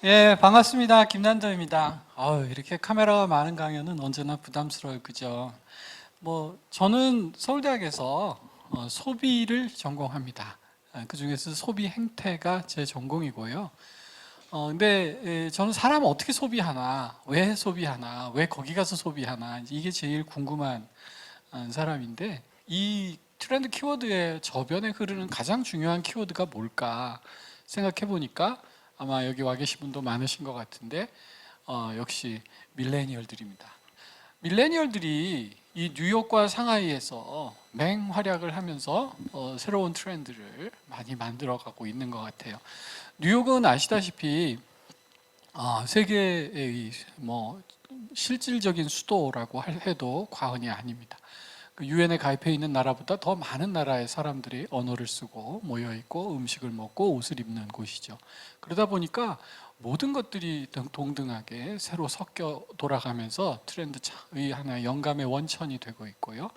예, 반갑습니다. 김난도입니다. 이렇게 카메라가 많은 강연은 언제나 부담스러워요. 그죠? 저는 서울대학에서 소비를 전공합니다. 그 중에서 소비 행태가 제 전공이고요. 근데 저는 사람 어떻게 소비하나, 왜 소비하나, 왜 거기 가서 소비하나, 이게 제일 궁금한 사람인데, 이 트렌드 키워드의 저변에 흐르는 가장 중요한 키워드가 뭘까 생각해 보니까 아마 여기 와 계신 분도 많으신 것 같은데, 역시 밀레니얼들입니다. 밀레니얼들이 이 뉴욕과 상하이에서 맹활약을 하면서 새로운 트렌드를 많이 만들어가고 있는 것 같아요. 뉴욕은 아시다시피 세계의 실질적인 수도라고 해도 과언이 아닙니다. 유엔에 가입해 있는 나라보다 더 많은 나라의 사람들이 언어를 쓰고 모여 있고 음식을 먹고 옷을 입는 곳이죠. 그러다 보니까 모든 것들이 동등하게 새로 섞여 돌아가면서 트렌드의 하나의 영감의 원천이 되고 있고요.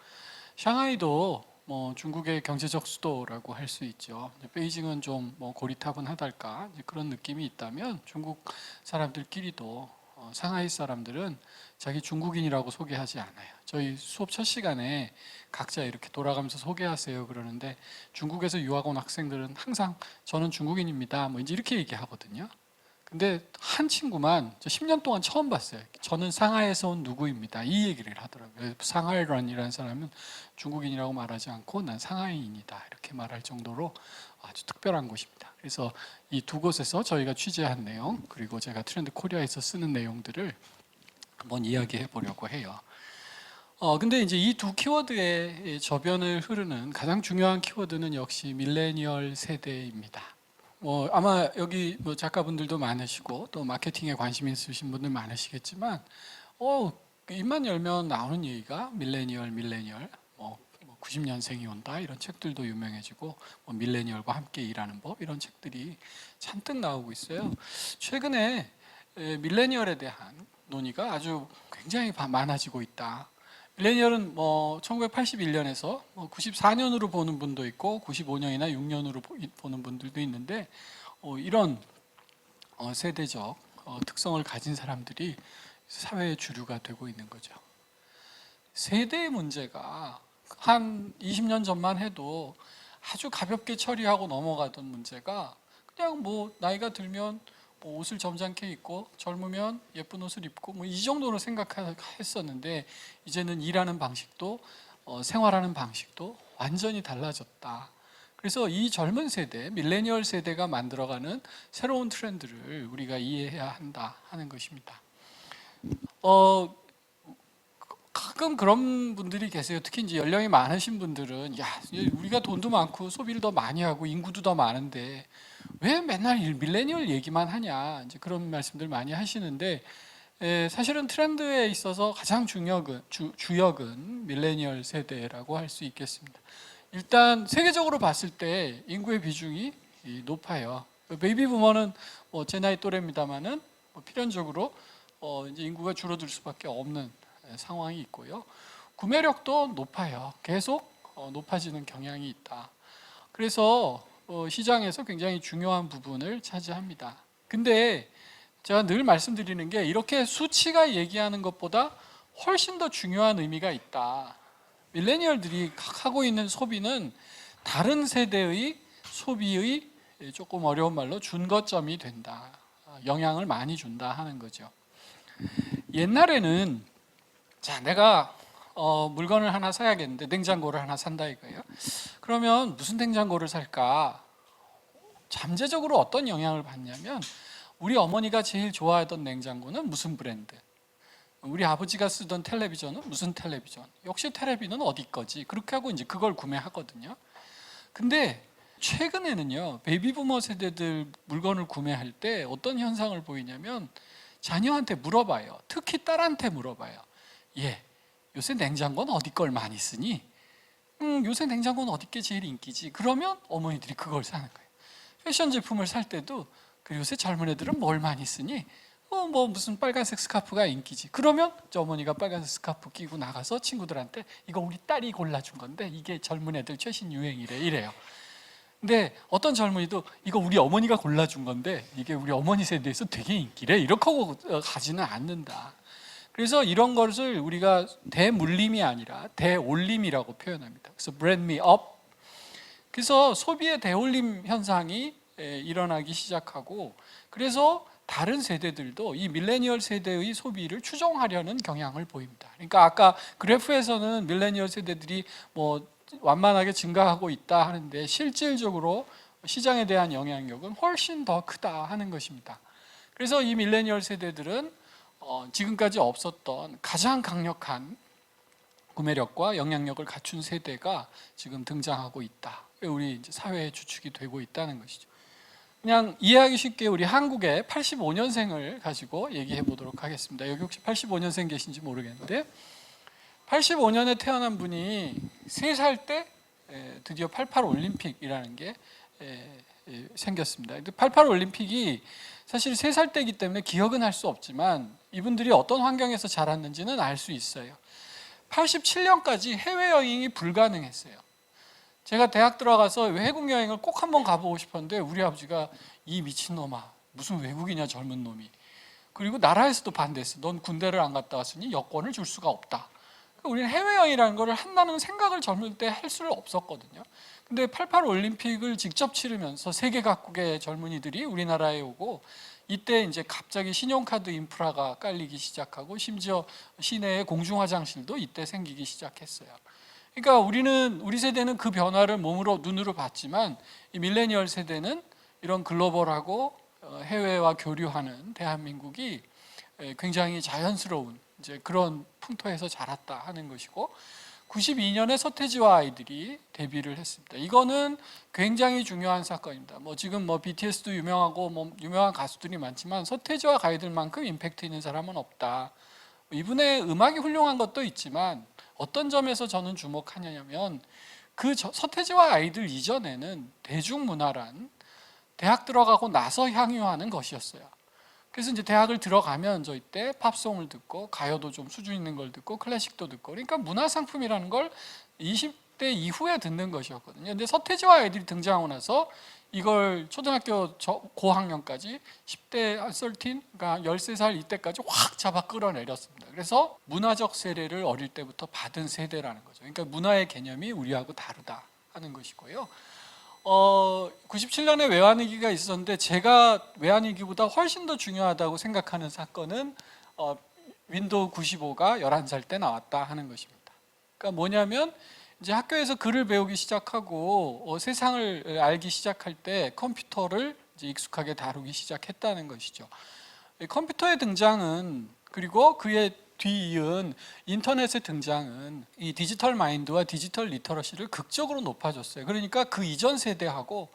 샹하이도 중국의 경제적 수도라고 할 수 있죠. 베이징은 좀 고리타분하달까 그런 느낌이 있다면 중국 사람들끼리도 상하이 사람들은 자기 중국인이라고 소개하지 않아요. 저희 수업 첫 시간에 각자 이렇게 돌아가면서 소개하세요 그러는데 중국에서 유학 온 학생들은 항상 저는 중국인입니다. 이제 이렇게 얘기하거든요. 근데 한 친구만 저 10년 동안 처음 봤어요. 저는 상하이에서 온 누구입니다. 이 얘기를 하더라고요. 상하이런이라는 사람은 중국인이라고 말하지 않고 난 상하이인이다 이렇게 말할 정도로 아주 특별한 곳입니다. 그래서 이 두 곳에서 저희가 취재한 내용 그리고 제가 트렌드 코리아에서 쓰는 내용들을 한번 이야기해 보려고 해요. 근데 이제 이 두 키워드의 저변을 흐르는 가장 중요한 키워드는 역시 밀레니얼 세대입니다. 아마 여기 작가분들도 많으시고 또 마케팅에 관심 있으신 분들 많으시겠지만 입만 열면 나오는 얘기가 밀레니얼 90년생이 온다 이런 책들도 유명해지고 밀레니얼과 함께 일하는 법 이런 책들이 잔뜩 나오고 있어요. 최근에 밀레니얼에 대한 논의가 아주 굉장히 많아지고 있다. 밀레니얼은 1981년에서 94년으로 보는 분도 있고 95년이나 6년으로 보는 분들도 있는데 이런 세대적 특성을 가진 사람들이 사회의 주류가 되고 있는 거죠. 세대의 문제가 한 20년 전만 해도 아주 가볍게 처리하고 넘어가던 문제가 그냥 나이가 들면 옷을 점잖게 입고 젊으면 예쁜 옷을 입고 이 정도로 생각했었는데 이제는 일하는 방식도 생활하는 방식도 완전히 달라졌다. 그래서 이 젊은 세대, 밀레니얼 세대가 만들어가는 새로운 트렌드를 우리가 이해해야 한다 하는 것입니다. 가끔 그런 분들이 계세요. 특히 이제 연령이 많으신 분들은 야, 우리가 돈도 많고 소비를 더 많이 하고 인구도 더 많은데 왜 맨날 밀레니얼 얘기만 하냐 이제 그런 말씀들 많이 하시는데 사실은 트렌드에 있어서 가장 주역은 밀레니얼 세대라고 할 수 있겠습니다. 일단 세계적으로 봤을 때 인구의 비중이 높아요. 베이비 부머는 제 나이 또래입니다만은 필연적으로 이제 인구가 줄어들 수밖에 없는 상황이 있고요. 구매력도 높아요. 계속 높아지는 경향이 있다. 그래서 시장에서 굉장히 중요한 부분을 차지합니다. 근데 제가 늘 말씀드리는 게 이렇게 수치가 얘기하는 것보다 훨씬 더 중요한 의미가 있다. 밀레니얼들이 하고 있는 소비는 다른 세대의 소비의 조금 어려운 말로 준거점이 된다. 영향을 많이 준다 하는 거죠. 옛날에는 자, 내가 물건을 하나 사야겠는데 냉장고를 하나 산다 이거예요. 그러면 무슨 냉장고를 살까? 잠재적으로 어떤 영향을 받냐면 우리 어머니가 제일 좋아하던 냉장고는 무슨 브랜드? 우리 아버지가 쓰던 텔레비전은 무슨 텔레비전? 역시 텔레비는 어디 거지? 그렇게 하고 이제 그걸 구매하거든요. 근데 최근에는요, 베이비부머 세대들 물건을 구매할 때 어떤 현상을 보이냐면 자녀한테 물어봐요. 특히 딸한테 물어봐요. 요새 냉장고는 어디 걸 많이 쓰니? 요새 냉장고는 어디 게 제일 인기지? 그러면 어머니들이 그걸 사는 거예요. 패션 제품을 살 때도 요새 젊은 애들은 뭘 많이 쓰니? 무슨 빨간색 스카프가 인기지. 그러면 어머니가 빨간색 스카프 끼고 나가서 친구들한테 이거 우리 딸이 골라준 건데 이게 젊은 애들 최신 유행이래 이래요. 근데 어떤 젊은이도 이거 우리 어머니가 골라준 건데 이게 우리 어머니 세대에서 되게 인기래 이렇게 하고 가지는 않는다. 그래서 이런 것을 우리가 대물림이 아니라 대올림이라고 표현합니다. 그래서 bring me up. 그래서 소비의 대올림 현상이 일어나기 시작하고, 그래서 다른 세대들도 이 밀레니얼 세대의 소비를 추종하려는 경향을 보입니다. 그러니까 아까 그래프에서는 밀레니얼 세대들이 뭐 완만하게 증가하고 있다 하는데 실질적으로 시장에 대한 영향력은 훨씬 더 크다 하는 것입니다. 그래서 이 밀레니얼 세대들은 지금까지 없었던 가장 강력한 구매력과 영향력을 갖춘 세대가 지금 등장하고 있다. 우리 이제 사회의 주축이 되고 있다는 것이죠. 그냥 이해하기 쉽게 우리 한국의 85년생을 가지고 얘기해 보도록 하겠습니다. 여기 혹시 85년생 계신지 모르겠는데 85년에 태어난 분이 3살 때 드디어 88 올림픽이라는 게 생겼습니다. 88 올림픽이 사실 3살 때이기 때문에 기억은 할 수 없지만 이분들이 어떤 환경에서 자랐는지는 알 수 있어요. 87년까지 해외여행이 불가능했어요. 제가 대학 들어가서 외국 여행을 꼭 한번 가보고 싶었는데 우리 아버지가 이 미친놈아 무슨 외국이냐 젊은 놈이, 그리고 나라에서도 반대했어. 넌 군대를 안 갔다 왔으니 여권을 줄 수가 없다. 우리는 해외여행이라는 걸 한다는 생각을 젊을 때 할 수는 없었거든요. 근데 88 올림픽을 직접 치르면서 세계 각국의 젊은이들이 우리나라에 오고, 이때 이제 갑자기 신용카드 인프라가 깔리기 시작하고 심지어 시내에 공중화장실도 이때 생기기 시작했어요. 그러니까 우리 세대는 그 변화를 몸으로 눈으로 봤지만 이 밀레니얼 세대는 이런 글로벌하고 해외와 교류하는 대한민국이 굉장히 자연스러운 이제 그런 풍토에서 자랐다 하는 것이고, 92년에 서태지와 아이들이 데뷔를 했습니다. 이거는 굉장히 중요한 사건입니다. 지금 BTS도 유명하고 유명한 가수들이 많지만 서태지와 아이들만큼 임팩트 있는 사람은 없다. 이분의 음악이 훌륭한 것도 있지만 어떤 점에서 저는 주목하냐면 그 서태지와 아이들 이전에는 대중문화란 대학 들어가고 나서 향유하는 것이었어요. 그래서 이제 대학을 들어가면 저 이때 팝송을 듣고 가요도 좀 수준 있는 걸 듣고 클래식도 듣고, 그러니까 문화상품이라는 걸 20대 이후에 듣는 것이었거든요. 근데 서태지와 아이들이 등장하고 나서 이걸 초등학교 고학년까지 10대 13, 그러니까 13살 이때까지 확 잡아 끌어내렸습니다. 그래서 문화적 세례를 어릴 때부터 받은 세대라는 거죠. 그러니까 문화의 개념이 우리하고 다르다 하는 것이고요. 97년에 외환위기가 있었는데 제가 외환위기보다 훨씬 더 중요하다고 생각하는 사건은 윈도우 95가 11살 때 나왔다 하는 것입니다. 그러니까 뭐냐면 이제 학교에서 글을 배우기 시작하고 세상을 알기 시작할 때 컴퓨터를 이제 익숙하게 다루기 시작했다는 것이죠. 컴퓨터의 등장은, 그리고 그의 뒤이은 인터넷의 등장은 이 디지털 마인드와 디지털 리터러시를 극적으로 높아졌어요. 그러니까 그 이전 세대하고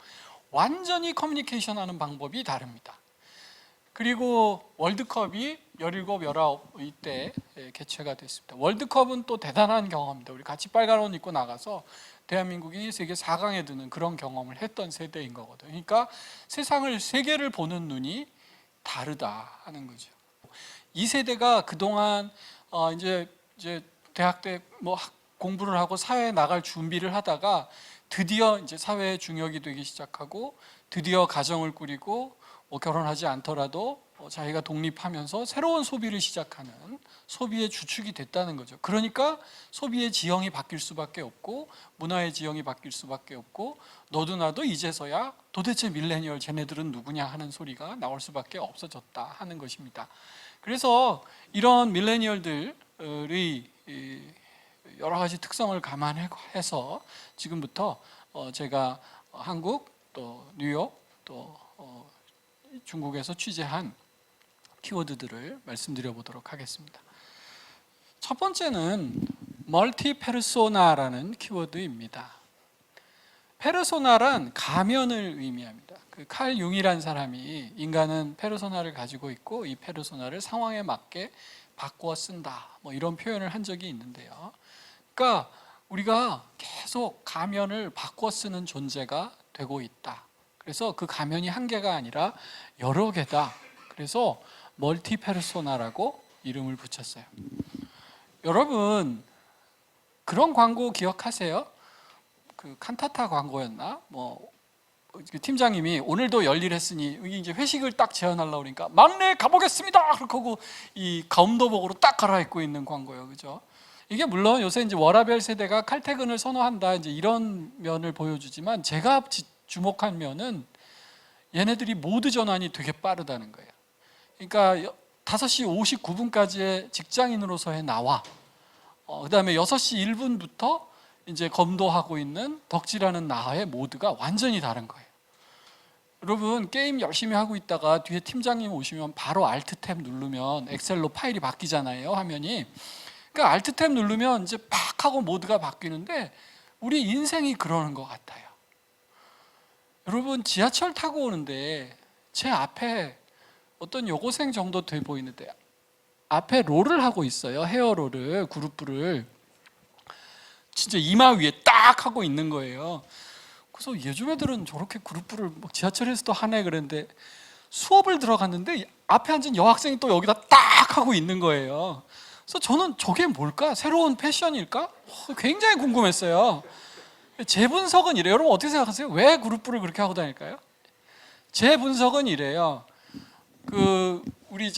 완전히 커뮤니케이션하는 방법이 다릅니다. 그리고 월드컵이 17, 19 이때 개최가 됐습니다. 월드컵은 또 대단한 경험입니다. 우리 같이 빨간 옷 입고 나가서 대한민국이 세계 4강에 드는 그런 경험을 했던 세대인 거거든요. 그러니까 세계를 보는 눈이 다르다 하는 거죠. 이 세대가 그동안 이제 대학 때 공부를 하고 사회에 나갈 준비를 하다가 드디어 이제 사회의 중역이 되기 시작하고, 드디어 가정을 꾸리고 결혼하지 않더라도 자기가 독립하면서 새로운 소비를 시작하는 소비의 주축이 됐다는 거죠. 그러니까 소비의 지형이 바뀔 수밖에 없고 문화의 지형이 바뀔 수밖에 없고, 너도 나도 이제서야 도대체 밀레니얼 쟤네들은 누구냐 하는 소리가 나올 수밖에 없어졌다 하는 것입니다. 그래서 이런 밀레니얼들의 여러 가지 특성을 감안해서 지금부터 제가 한국 또 뉴욕 또 중국에서 취재한 키워드들을 말씀드려 보도록 하겠습니다. 첫 번째는 멀티 페르소나라는 키워드입니다. 페르소나란 가면을 의미합니다. 칼 융이라는 사람이 인간은 페르소나를 가지고 있고 이 페르소나를 상황에 맞게 바꾸어 쓴다, 이런 표현을 한 적이 있는데요. 그러니까 우리가 계속 가면을 바꾸어 쓰는 존재가 되고 있다. 그래서 그 가면이 한 개가 아니라 여러 개다. 그래서 멀티 페르소나라고 이름을 붙였어요. 여러분 그런 광고 기억하세요? 그 칸타타 광고였나? 팀장님이 오늘도 열일했으니 이제 회식을 딱 제안하려고 그러니까 막내 가보겠습니다. 그렇게 하고 이 검도복으로 딱 갈아입고 있는 광고예요, 그죠? 이게 물론 요새 이제 워라밸 세대가 칼퇴근을 선호한다 이제 이런 면을 보여주지만 제가 주목한 면은 얘네들이 모드 전환이 되게 빠르다는 거예요. 그러니까 5시 59분까지의 직장인으로서의 나와 그다음에 6시 1분부터 이제 검도하고 있는 덕질하는 나의 모드가 완전히 다른 거예요. 여러분 게임 열심히 하고 있다가 뒤에 팀장님 오시면 바로 알트 탭 누르면 엑셀로 파일이 바뀌잖아요, 화면이. 그러니까 알트 탭 누르면 이제 팍 하고 모드가 바뀌는데 우리 인생이 그러는 것 같아요. 여러분 지하철 타고 오는데 제 앞에 어떤 여고생 정도 돼 보이는데 앞에 롤을 하고 있어요. 헤어롤을, 그룹부를 진짜 이마 위에 딱 하고 있는 거예요. 그래서 요즘 애들은 저렇게 그룹부를 지하철에서도 하네 그랬는데 수업을 들어갔는데 앞에 앉은 여학생이 또 여기다 딱 하고 있는 거예요. 그래서 저는 저게 뭘까? 새로운 패션일까? 굉장히 궁금했어요. 제 분석은 이래요. 여러분 어떻게 생각하세요? 왜 그룹부를 그렇게 하고 다닐까요? 제 분석은 이래요. 우리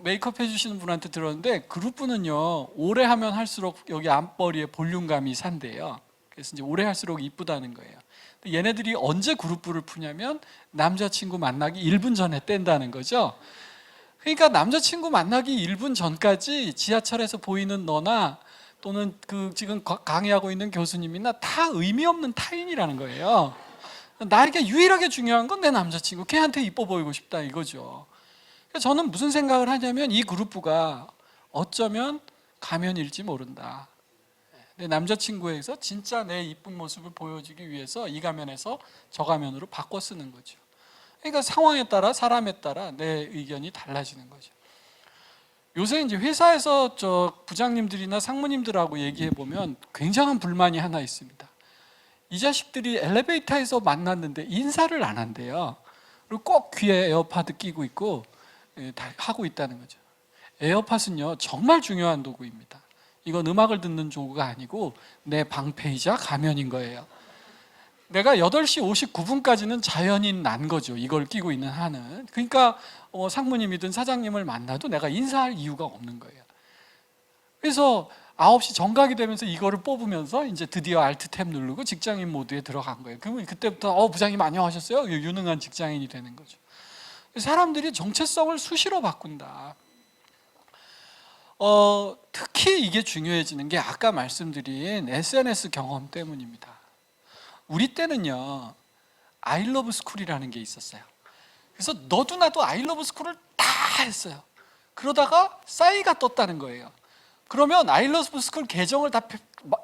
메이크업 해주시는 분한테 들었는데 그룹부는요 오래 하면 할수록 여기 앞머리에 볼륨감이 산대요. 그래서 이제 오래 할수록 이쁘다는 거예요. 얘네들이 언제 그룹부를 푸냐면 남자친구 만나기 1분 전에 뗀다는 거죠. 그러니까 남자친구 만나기 1분 전까지 지하철에서 보이는 너나 또는 지금 강의하고 있는 교수님이나 다 의미 없는 타인이라는 거예요. 나에게 유일하게 중요한 건 내 남자친구, 걔한테 이뻐 보이고 싶다 이거죠. 저는 무슨 생각을 하냐면 이 그룹부가 어쩌면 가면일지 모른다. 내 남자친구에게서 진짜 내 이쁜 모습을 보여주기 위해서 이 가면에서 저 가면으로 바꿔 쓰는 거죠. 그러니까 상황에 따라 사람에 따라 내 의견이 달라지는 거죠. 요새 이제 회사에서 부장님들이나 상무님들하고 얘기해 보면 굉장한 불만이 하나 있습니다. 이 자식들이 엘리베이터에서 만났는데 인사를 안 한대요. 그리고 꼭 귀에 에어팟 끼고 있고 다 하고 있다는 거죠. 에어팟은요 정말 중요한 도구입니다. 이건 음악을 듣는 도구가 아니고 내 방패이자 가면인 거예요. 내가 8시 59분까지는 자연인 난 거죠. 이걸 끼고 있는 한은. 그러니까 상무님이든 사장님을 만나도 내가 인사할 이유가 없는 거예요. 그래서 9시 정각이 되면서 이거를 뽑으면서 이제 드디어 알트 탭 누르고 직장인 모드에 들어간 거예요. 그러면 그때부터 부장님 안녕하셨어요? 유능한 직장인이 되는 거죠. 사람들이 정체성을 수시로 바꾼다. 특히 이게 중요해지는 게 아까 말씀드린 SNS 경험 때문입니다. 우리 때는요 I love school이라는 게 있었어요. 그래서 너도 나도 I love school을 다 했어요. 그러다가 싸이가 떴다는 거예요. 그러면 I love school 계정을 다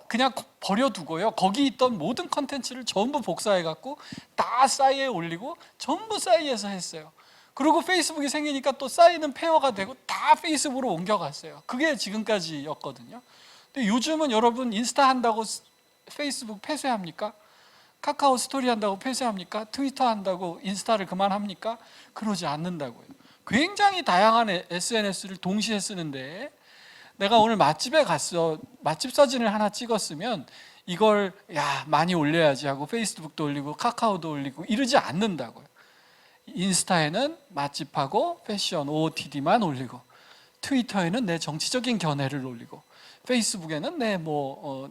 그냥 버려두고요 거기 있던 모든 컨텐츠를 전부 복사해갖고 다 싸이에 올리고 전부 싸이에서 했어요. 그리고 페이스북이 생기니까 또 싸이는 폐허가 되고 다 페이스북으로 옮겨갔어요. 그게 지금까지였거든요. 근데 요즘은 여러분 인스타 한다고 페이스북 폐쇄합니까? 카카오 스토리 한다고 폐쇄합니까? 트위터 한다고 인스타를 그만합니까? 그러지 않는다고요. 굉장히 다양한 SNS를 동시에 쓰는데 내가 오늘 맛집에 갔어. 맛집 사진을 하나 찍었으면 이걸 많이 올려야지 하고 페이스북도 올리고 카카오도 올리고 이러지 않는다고요. 인스타에는 맛집하고 패션, OOTD만 올리고 트위터에는 내 정치적인 견해를 올리고 페이스북에는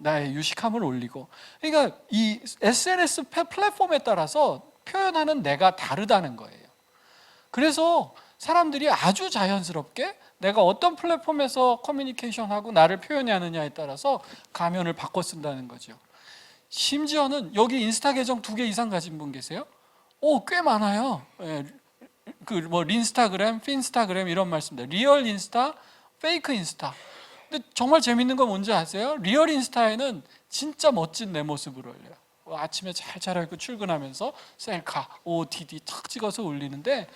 나의 유식함을 올리고 그러니까 이 SNS 플랫폼에 따라서 표현하는 내가 다르다는 거예요. 그래서 사람들이 아주 자연스럽게 내가 어떤 플랫폼에서 커뮤니케이션하고 나를 표현하느냐에 따라서 가면을 바꿔 쓴다는 거죠. 심지어는 여기 인스타 계정 2개 이상 가진 분 계세요? 꽤 많아요. 린스타그램, 핀스타그램 이런 말씀들. 리얼 인스타, 페이크 인스타. 근데 정말 재밌는 건 뭔지 아세요? 리얼 인스타에는 진짜 멋진 내 모습을 올려요. 아침에 잘 차려입고 출근하면서 셀카, OOTD 탁 찍어서 올리는데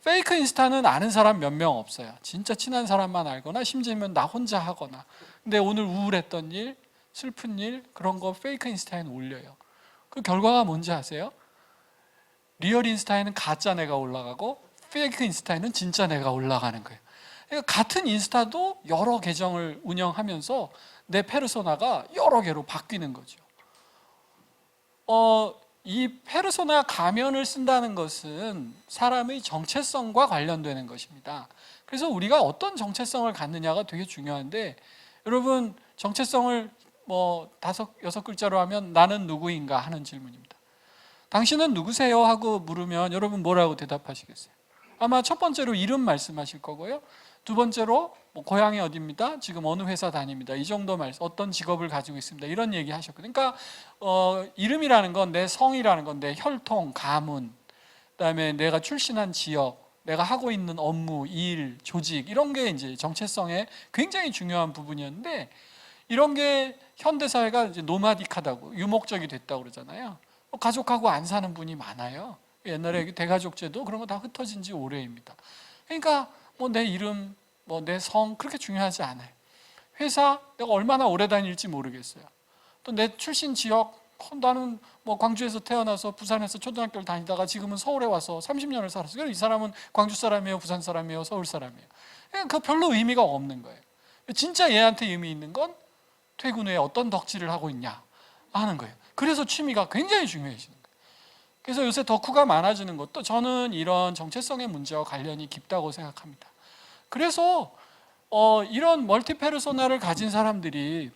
페이크 인스타는 아는 사람 몇 명 없어요. 진짜 친한 사람만 알거나 심지어는 나 혼자 하거나. 근데 오늘 우울했던 일, 슬픈 일 그런 거 페이크 인스타에는 올려요. 그 결과가 뭔지 아세요? 리얼 인스타에는 가짜 내가 올라가고 페이크 인스타에는 진짜 내가 올라가는 거예요. 그러니까 같은 인스타도 여러 계정을 운영하면서 내 페르소나가 여러 개로 바뀌는 거죠. 이 페르소나 가면을 쓴다는 것은 사람의 정체성과 관련되는 것입니다. 그래서 우리가 어떤 정체성을 갖느냐가 되게 중요한데, 여러분 정체성을 뭐 5-6글자로 하면 나는 누구인가 하는 질문입니다. 당신은 누구세요? 하고 물으면 여러분 뭐라고 대답하시겠어요? 아마 첫 번째로 이름 말씀하실 거고요. 두 번째로 뭐 고향이 어디입니다. 지금 어느 회사 다닙니다. 이 정도 말씀, 어떤 직업을 가지고 있습니다. 이런 얘기 하셨거든요. 그러니까 이름이라는 건 내 성이라는 건 내 혈통, 가문, 그다음에 내가 출신한 지역, 내가 하고 있는 업무, 일, 조직, 이런 게 이제 정체성의 굉장히 중요한 부분이었는데, 이런 게 현대사회가 이제 노마딕하다고, 유목적이 됐다고 그러잖아요. 가족하고 안 사는 분이 많아요. 옛날에 대가족제도 그런 거 다 흩어진 지 오래입니다. 그러니까 뭐 내 이름, 뭐 내 성 그렇게 중요하지 않아요. 회사 내가 얼마나 오래 다닐지 모르겠어요. 또 내 출신 지역, 나는 뭐 광주에서 태어나서 부산에서 초등학교를 다니다가 지금은 서울에 와서 30년을 살았어요. 이 사람은 광주 사람이에요, 부산 사람이에요, 서울 사람이에요. 그 별로 의미가 없는 거예요. 진짜 얘한테 의미 있는 건 퇴근 후에 어떤 덕질을 하고 있냐 하는 거예요. 그래서 취미가 굉장히 중요해지는 거예요. 그래서 요새 덕후가 많아지는 것도 저는 이런 정체성의 문제와 관련이 깊다고 생각합니다. 그래서 이런 멀티페르소나를 가진 사람들이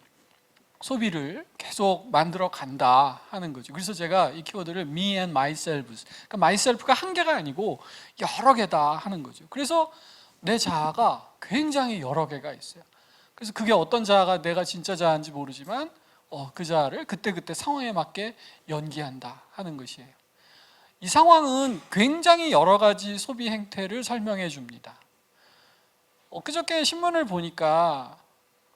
소비를 계속 만들어 간다 하는 거죠. 그래서 제가 이 키워드를 me and myself, 그러니까 myself가 한 개가 아니고 여러 개다 하는 거죠. 그래서 내 자아가 굉장히 여러 개가 있어요. 그래서 그게 어떤 자아가 내가 진짜 자아인지 모르지만 그 자아를 그때그때 상황에 맞게 연기한다 하는 것이에요. 이 상황은 굉장히 여러 가지 소비 행태를 설명해 줍니다. 그저께 신문을 보니까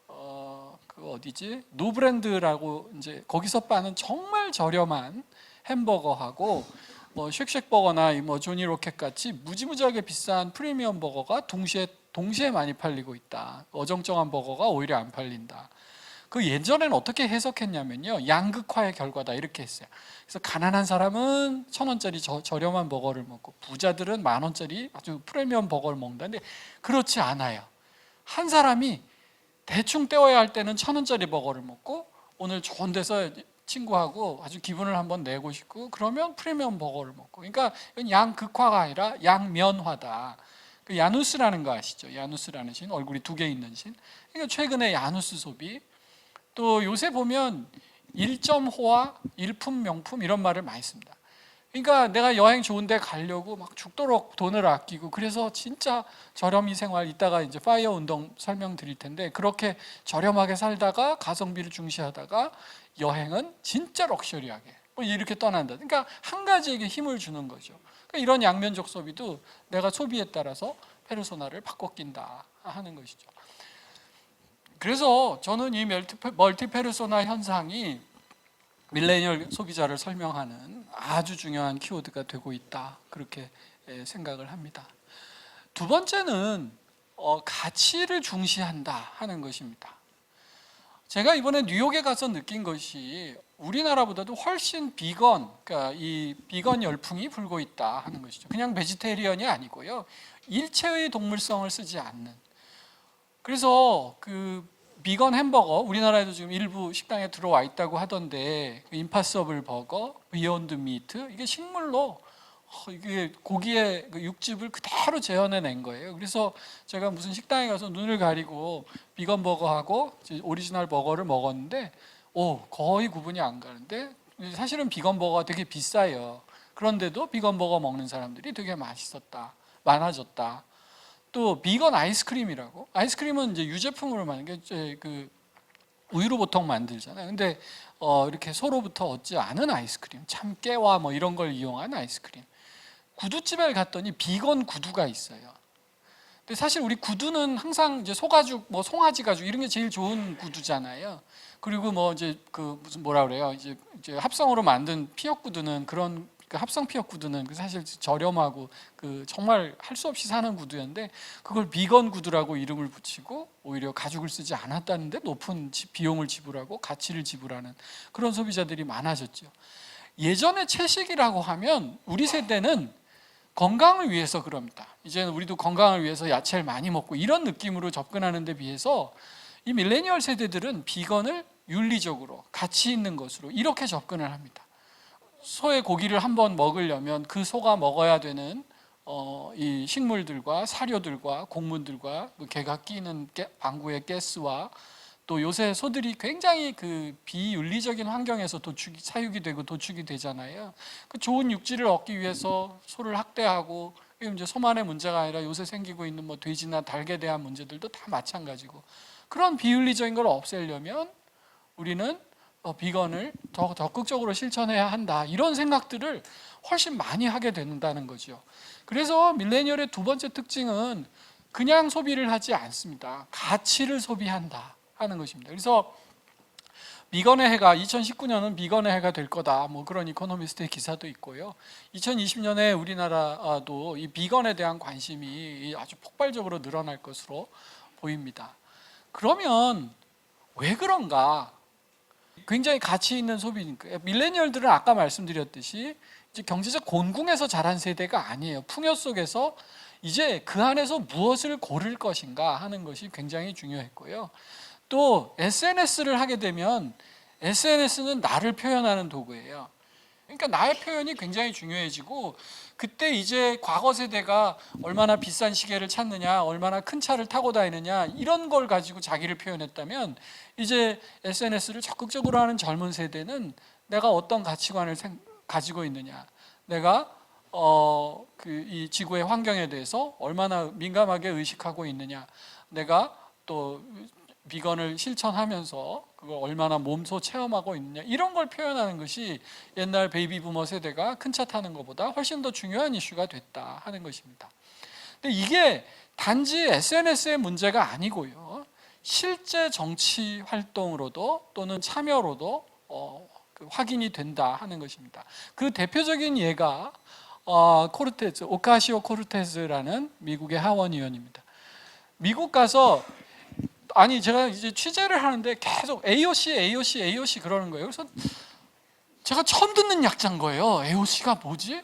그 어디지? 노브랜드라고 이제 거기서 파는 정말 저렴한 햄버거하고 뭐 쉑쉑버거나 뭐 조니로켓 같이 무지무지하게 비싼 프리미엄 버거가 동시에 많이 팔리고 있다. 어정쩡한 버거가 오히려 안 팔린다. 그 예전에는 어떻게 해석했냐면요, 양극화의 결과다 이렇게 했어요. 그래서 가난한 사람은 1,000원짜리 저렴한 버거를 먹고 부자들은 10,000원짜리 아주 프리미엄 버거를 먹는다. 근데 그렇지 않아요. 한 사람이 대충 때워야 할 때는 1,000원짜리 버거를 먹고, 오늘 좋은 데서 친구하고 아주 기분을 한번 내고 싶고 그러면 프리미엄 버거를 먹고. 그러니까 이건 양극화가 아니라 양면화다. 그 야누스라는 거 아시죠? 야누스라는 신, 얼굴이 2개 있는 신. 그러니까 최근에 야누스 소비, 또 요새 보면 일점호화, 일품 명품 이런 말을 많이 씁니다. 그러니까 내가 여행 좋은 데 가려고 막 죽도록 돈을 아끼고, 그래서 진짜 저렴이 생활, 이따가 이제 파이어 운동 설명드릴 텐데, 그렇게 저렴하게 살다가 가성비를 중시하다가 여행은 진짜 럭셔리하게 뭐 이렇게 떠난다. 그러니까 한 가지에게 힘을 주는 거죠. 그러니까 이런 양면적 소비도 내가 소비에 따라서 페르소나를 바꿔 낀다 하는 것이죠. 그래서 저는 이 멀티페르소나 현상이 밀레니얼 소비자를 설명하는 아주 중요한 키워드가 되고 있다, 그렇게 생각을 합니다. 두 번째는 가치를 중시한다 하는 것입니다. 제가 이번에 뉴욕에 가서 느낀 것이 우리나라보다도 훨씬 그러니까 이 비건 열풍이 불고 있다 하는 것이죠. 그냥 베지테리언이 아니고요, 일체의 동물성을 쓰지 않는. 그래서 그 비건 햄버거, 우리나라에도 지금 일부 식당에 들어와 있다고 하던데, 임파서블 버거, 비욘드 미트, 이게 식물로 이게 고기의 그 육즙을 그대로 재현해낸 거예요. 그래서 제가 무슨 식당에 가서 눈을 가리고 비건 버거하고 오리지널 버거를 먹었는데 거의 구분이 안 가는데, 사실은 비건 버거가 되게 비싸요. 그런데도 비건 버거 먹는 사람들이 되게 많아졌다. 또 비건 아이스크림이라고, 아이스크림은 이제 유제품으로 만든 게 그 우유로 보통 만들잖아요. 근데 이렇게 소로부터 얻지 않은 아이스크림, 참깨와 뭐 이런 걸 이용한 아이스크림. 구두집에 갔더니 비건 구두가 있어요. 근데 사실 우리 구두는 항상 이제 소가죽, 뭐 송아지 가죽 이런 게 제일 좋은 구두잖아요. 그리고 뭐 이제 그 무슨 뭐라 그래요? 이제 합성으로 만든 피혁 구두는, 그런 그 합성 피혁 구두는 사실 저렴하고 그 정말 할 수 없이 사는 구두였는데, 그걸 비건 구두라고 이름을 붙이고 오히려 가죽을 쓰지 않았다는데 높은 비용을 지불하고 가치를 지불하는 그런 소비자들이 많아졌죠. 예전에 채식이라고 하면 우리 세대는 건강을 위해서 그럽니다. 이제는 우리도 건강을 위해서 야채를 많이 먹고 이런 느낌으로 접근하는 데 비해서 이 밀레니얼 세대들은 비건을 윤리적으로 가치 있는 것으로 이렇게 접근을 합니다. 소의 고기를 한번 먹으려면 그 소가 먹어야 되는 이 식물들과 사료들과 곡물들과 개가 끼는 방구의 가스와 또 요새 소들이 굉장히 그 비윤리적인 환경에서 사육이 되고 도축이 되잖아요. 그 좋은 육질을 얻기 위해서 소를 학대하고, 이제 소만의 문제가 아니라 요새 생기고 있는 뭐 돼지나 닭에 대한 문제들도 다 마찬가지고, 그런 비윤리적인 걸 없애려면 우리는 비건을 더 적극적으로 실천해야 한다, 이런 생각들을 훨씬 많이 하게 된다는 거죠. 그래서 밀레니얼의 두 번째 특징은 그냥 소비를 하지 않습니다. 가치를 소비한다 하는 것입니다. 그래서 비건의 해가 2019년은 비건의 해가 될 거다, 뭐 그런 이코노미스트의 기사도 있고요. 2020년에 우리나라도 이 비건에 대한 관심이 아주 폭발적으로 늘어날 것으로 보입니다. 그러면 왜 그런가? 굉장히 가치 있는 소비니까. 밀레니얼들은 아까 말씀드렸듯이 이제 경제적 곤궁에서 자란 세대가 아니에요. 풍요 속에서 이제 그 안에서 무엇을 고를 것인가 하는 것이 굉장히 중요했고요. 또 SNS를 하게 되면 SNS는 나를 표현하는 도구예요. 그러니까 나의 표현이 굉장히 중요해지고, 그때 이제 과거 세대가 얼마나 비싼 시계를 찾느냐, 얼마나 큰 차를 타고 다니느냐, 이런 걸 가지고 자기를 표현했다면, 이제 SNS를 적극적으로 하는 젊은 세대는 내가 어떤 가치관을 가지고 있느냐, 내가 이 지구의 환경에 대해서 얼마나 민감하게 의식하고 있느냐, 내가 또 비건을 실천하면서 그걸 얼마나 몸소 체험하고 있느냐, 이런 걸 표현하는 것이 옛날 베이비 부머 세대가 큰 차 타는 것보다 훨씬 더 중요한 이슈가 됐다 하는 것입니다. 근데 이게 단지 SNS의 문제가 아니고요, 실제 정치 활동으로도 또는 참여로도 확인이 된다 하는 것입니다. 그 대표적인 예가 오카시오 코르테즈라는 미국의 하원 의원입니다. 미국 가서 제가 이제 취재를 하는데 계속 AOC 그러는 거예요. 그래서 제가 처음 듣는 약자인 거예요. AOC가 뭐지?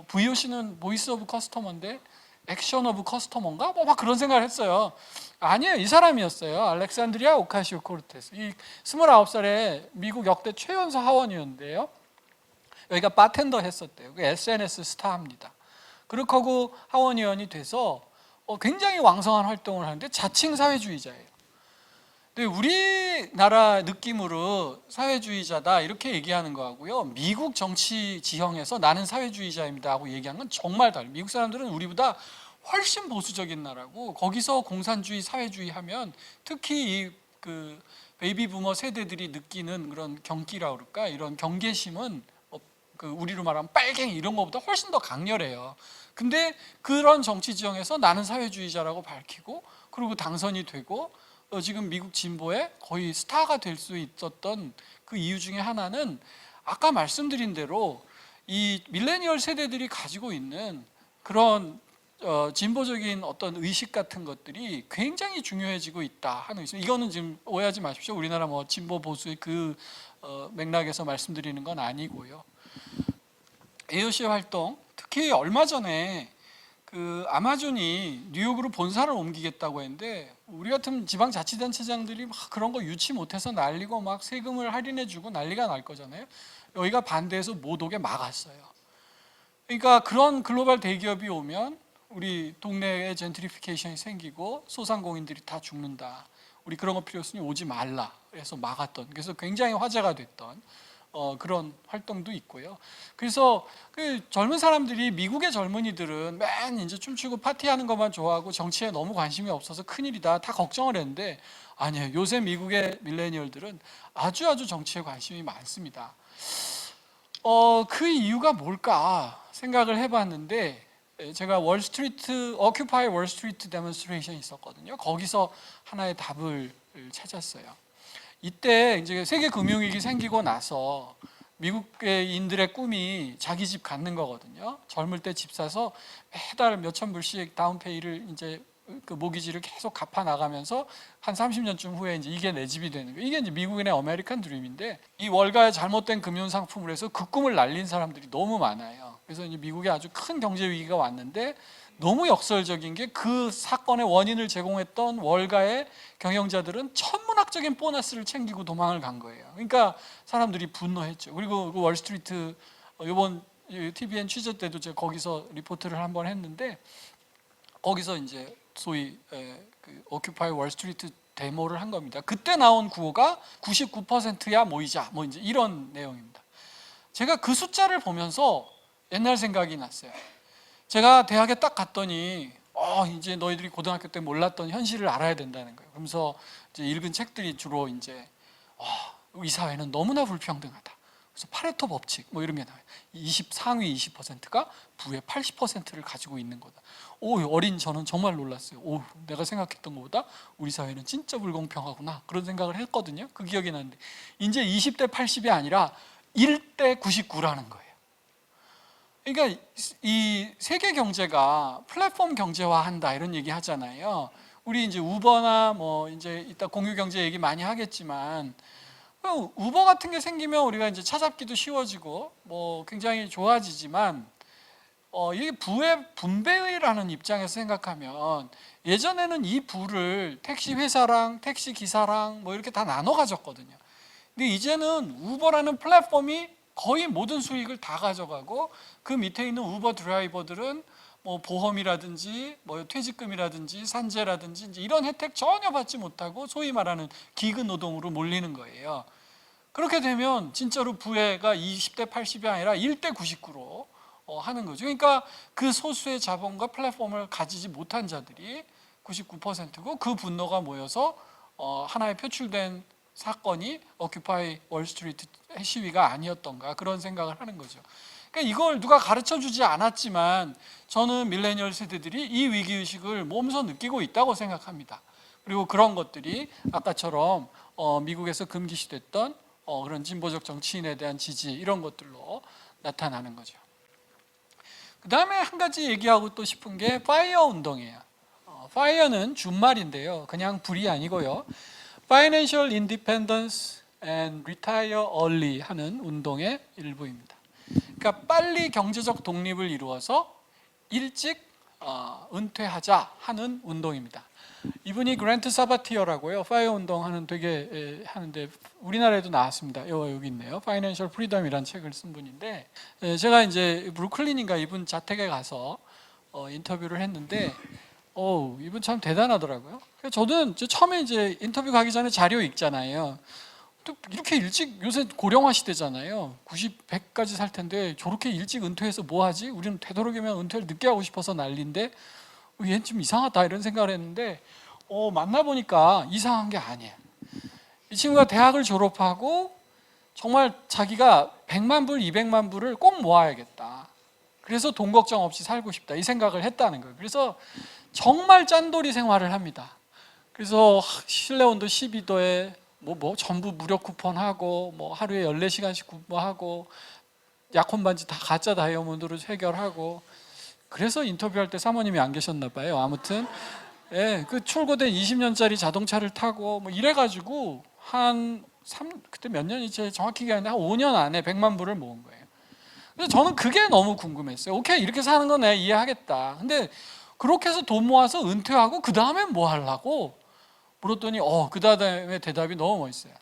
VOC는 보이스 오브 커스터머인데 액션 오브 커스터머인가? 막 그런 생각을 했어요. 아니에요. 이 사람이었어요. 알렉산드리아 오카시오 코르테스. 이 29살에 미국 역대 최연소 하원의원인데요. 여기가 바텐더 했었대요. SNS 스타입니다. 그렇게 하고 하원의원이 돼서 굉장히 왕성한 활동을 하는데 자칭 사회주의자예요. 근데 우리나라 느낌으로 사회주의자다 이렇게 얘기하는 거하고요, 미국 정치 지형에서 나는 사회주의자입니다 하고 얘기하는 건 정말 달라요. 미국 사람들은 우리보다 훨씬 보수적인 나라고, 거기서 공산주의, 사회주의 하면 특히 그 베이비 부머 세대들이 느끼는 그런 경기라 그럴까, 이런 경계심은 우리로 말하면 빨갱이 이런 것보다 훨씬 더 강렬해요. 근데 그런 정치 지형에서 나는 사회주의자라고 밝히고, 그리고 당선이 되고, 지금 미국 진보에 거의 스타가 될 수 있었던 그 이유 중에 하나는 아까 말씀드린 대로 이 밀레니얼 세대들이 가지고 있는 그런 진보적인 어떤 의식 같은 것들이 굉장히 중요해지고 있다 하는 것이죠. 이거는 지금 오해하지 마십시오. 우리나라 뭐 진보 보수의 그 맥락에서 말씀드리는 건 아니고요. AOC 활동, 특히 얼마 전에 그 아마존이 뉴욕으로 본사를 옮기겠다고 했는데, 우리 같은 지방자치단체장들이 막 그런 거 유치 못해서 난리고 막 세금을 할인해주고 난리가 날 거잖아요. 여기가 반대해서 못 오게 막았어요. 그러니까 그런 글로벌 대기업이 오면 우리 동네에 젠트리피케이션이 생기고 소상공인들이 다 죽는다, 우리 그런 거 필요 없으니 오지 말라, 그래서 막았던, 그래서 굉장히 화제가 됐던 그런 활동도 있고요. 그래서 그 젊은 사람들이, 미국의 젊은이들은 맨 이제 춤추고 파티하는 것만 좋아하고 정치에 너무 관심이 없어서 큰일이다 다 걱정을 했는데, 아니에요. 요새 미국의 밀레니얼들은 아주 정치에 관심이 많습니다. 그 이유가 뭘까 생각을 해봤는데, 제가 오큐파이 월스트리트 데몬스트레이션이 있었거든요. 거기서 하나의 답을 찾았어요. 이때 이제 세계 금융위기 생기고 나서 미국인들의 꿈이 자기 집 갖는 거거든요. 젊을 때 집 사서 매달 몇천 불씩 다운페이를 이제 그 모기지를 계속 갚아 나가면서 한 30년쯤 후에 이제 이게 내 집이 되는 거예요. 이게 이제 미국인의 아메리칸 드림인데, 이 월가의 잘못된 금융 상품을 해서 그 꿈을 날린 사람들이 너무 많아요. 그래서 이제 미국에 아주 큰 경제 위기가 왔는데, 너무 역설적인 게 그 사건의 원인을 제공했던 월가의 경영자들은 천문학적인 보너스를 챙기고 도망을 간 거예요. 그러니까 사람들이 분노했죠. 그리고 그 월스트리트 이번 TVN 취재 때도 제가 거기서 리포트를 한번 했는데, 거기서 이제 소위 그 오큐파이 월스트리트 데모를 한 겁니다. 그때 나온 구호가 99%야 모이자, 뭐 이제 이런 내용입니다. 제가 그 숫자를 보면서 옛날 생각이 났어요. 제가 대학에 딱 갔더니 이제 너희들이 고등학교 때 몰랐던 현실을 알아야 된다는 거예요. 그러면서 이제 읽은 책들이 주로 이제 이 사회는 너무나 불평등하다. 그래서 파레토 법칙 뭐 이런 게 나와요. 상위 20%가 부의 80%를 가지고 있는 거다. 어린 저는 정말 놀랐어요. 내가 생각했던 것보다 우리 사회는 진짜 불공평하구나, 그런 생각을 했거든요. 그 기억이 나는데, 이제 20대 80이 아니라 1대 99라는 거예요. 그러니까 이 세계 경제가 플랫폼 경제화한다 이런 얘기 하잖아요. 우리 이제 우버나 뭐 이제 이따 공유 경제 얘기 많이 하겠지만, 우버 같은 게 생기면 우리가 이제 찾아뵙기도 쉬워지고 뭐 굉장히 좋아지지만, 이게 부의 분배라는 입장에서 생각하면, 예전에는 이 부를 택시 회사랑 택시 기사랑 뭐 이렇게 다 나눠 가졌거든요. 근데 이제는 우버라는 플랫폼이 거의 모든 수익을 다 가져가고, 그 밑에 있는 우버 드라이버들은 뭐 보험이라든지 뭐 퇴직금이라든지 산재라든지 이제 이런 혜택 전혀 받지 못하고 소위 말하는 기근 노동으로 몰리는 거예요. 그렇게 되면 진짜로 부해가 20대 80이 아니라 1대 99로 하는 거죠. 그러니까 그 소수의 자본과 플랫폼을 가지지 못한 자들이 99%고, 그 분노가 모여서 하나의 표출된 사건이 오큐파이 월스트리트 시위가 아니었던가, 그런 생각을 하는 거죠. 그러니까 이걸 누가 가르쳐주지 않았지만 저는 밀레니얼 세대들이 이 위기의식을 몸소 느끼고 있다고 생각합니다. 그리고 그런 것들이 아까처럼 미국에서 금기시됐던 그런 진보적 정치인에 대한 지지, 이런 것들로 나타나는 거죠. 그 다음에 한 가지 얘기하고 또 싶은 게 파이어 운동이에요. 파이어는 준말인데요, 그냥 불이 아니고요, Financial Independence and Retire Early 하는 운동의 일부입니다. 그러니까 빨리 경제적 독립을 이루어서 일찍 은퇴하자 하는 운동입니다. 이분이 그랜트 사바티어라고요, 파이어 운동하는 되게 하는데 우리나라에도 나왔습니다. 여기 있네요. Financial Freedom이라는 책을 쓴 분인데, 제가 이제 브루클린인가 이분 자택에 가서 인터뷰를 했는데, 이분 참 대단하더라고요. 저는 처음에 이제 인터뷰 가기 전에 자료 읽잖아요. 또 이렇게 일찍, 요새 고령화 시대잖아요. 90, 100까지 살 텐데 저렇게 일찍 은퇴해서 뭐 하지? 우리는 되도록이면 은퇴를 늦게 하고 싶어서 난리인데 얘는 좀 이상하다, 이런 생각을 했는데 만나보니까 이상한 게 아니에요. 이 친구가 대학을 졸업하고 정말 자기가 100만 불, 200만 불을 꼭 모아야겠다, 그래서 돈 걱정 없이 살고 싶다, 이 생각을 했다는 거예요. 그래서 정말 짠돌이 생활을 합니다. 그래서 실내 온도 12도에 뭐 전부 무료 쿠폰하고, 뭐 하루에 14시간씩 근무하고, 약혼 반지 다 가짜 다이아몬드로 해결하고. 그래서 인터뷰할 때 사모님이 안 계셨나 봐요. 아무튼 그 출고된 20년짜리 자동차를 타고 뭐 이래가지고 그때 몇 년이지 정확히 기억나는데 한 5년 안에 100만 불을 모은 거예요. 그래서 저는 그게 너무 궁금했어요. 오케이, 이렇게 사는 건 내가 이해하겠다. 근데 그렇게 해서 돈 모아서 은퇴하고 그 다음에 뭐 하려고 물었더니 그 다음에 대답이 너무 멋있어요.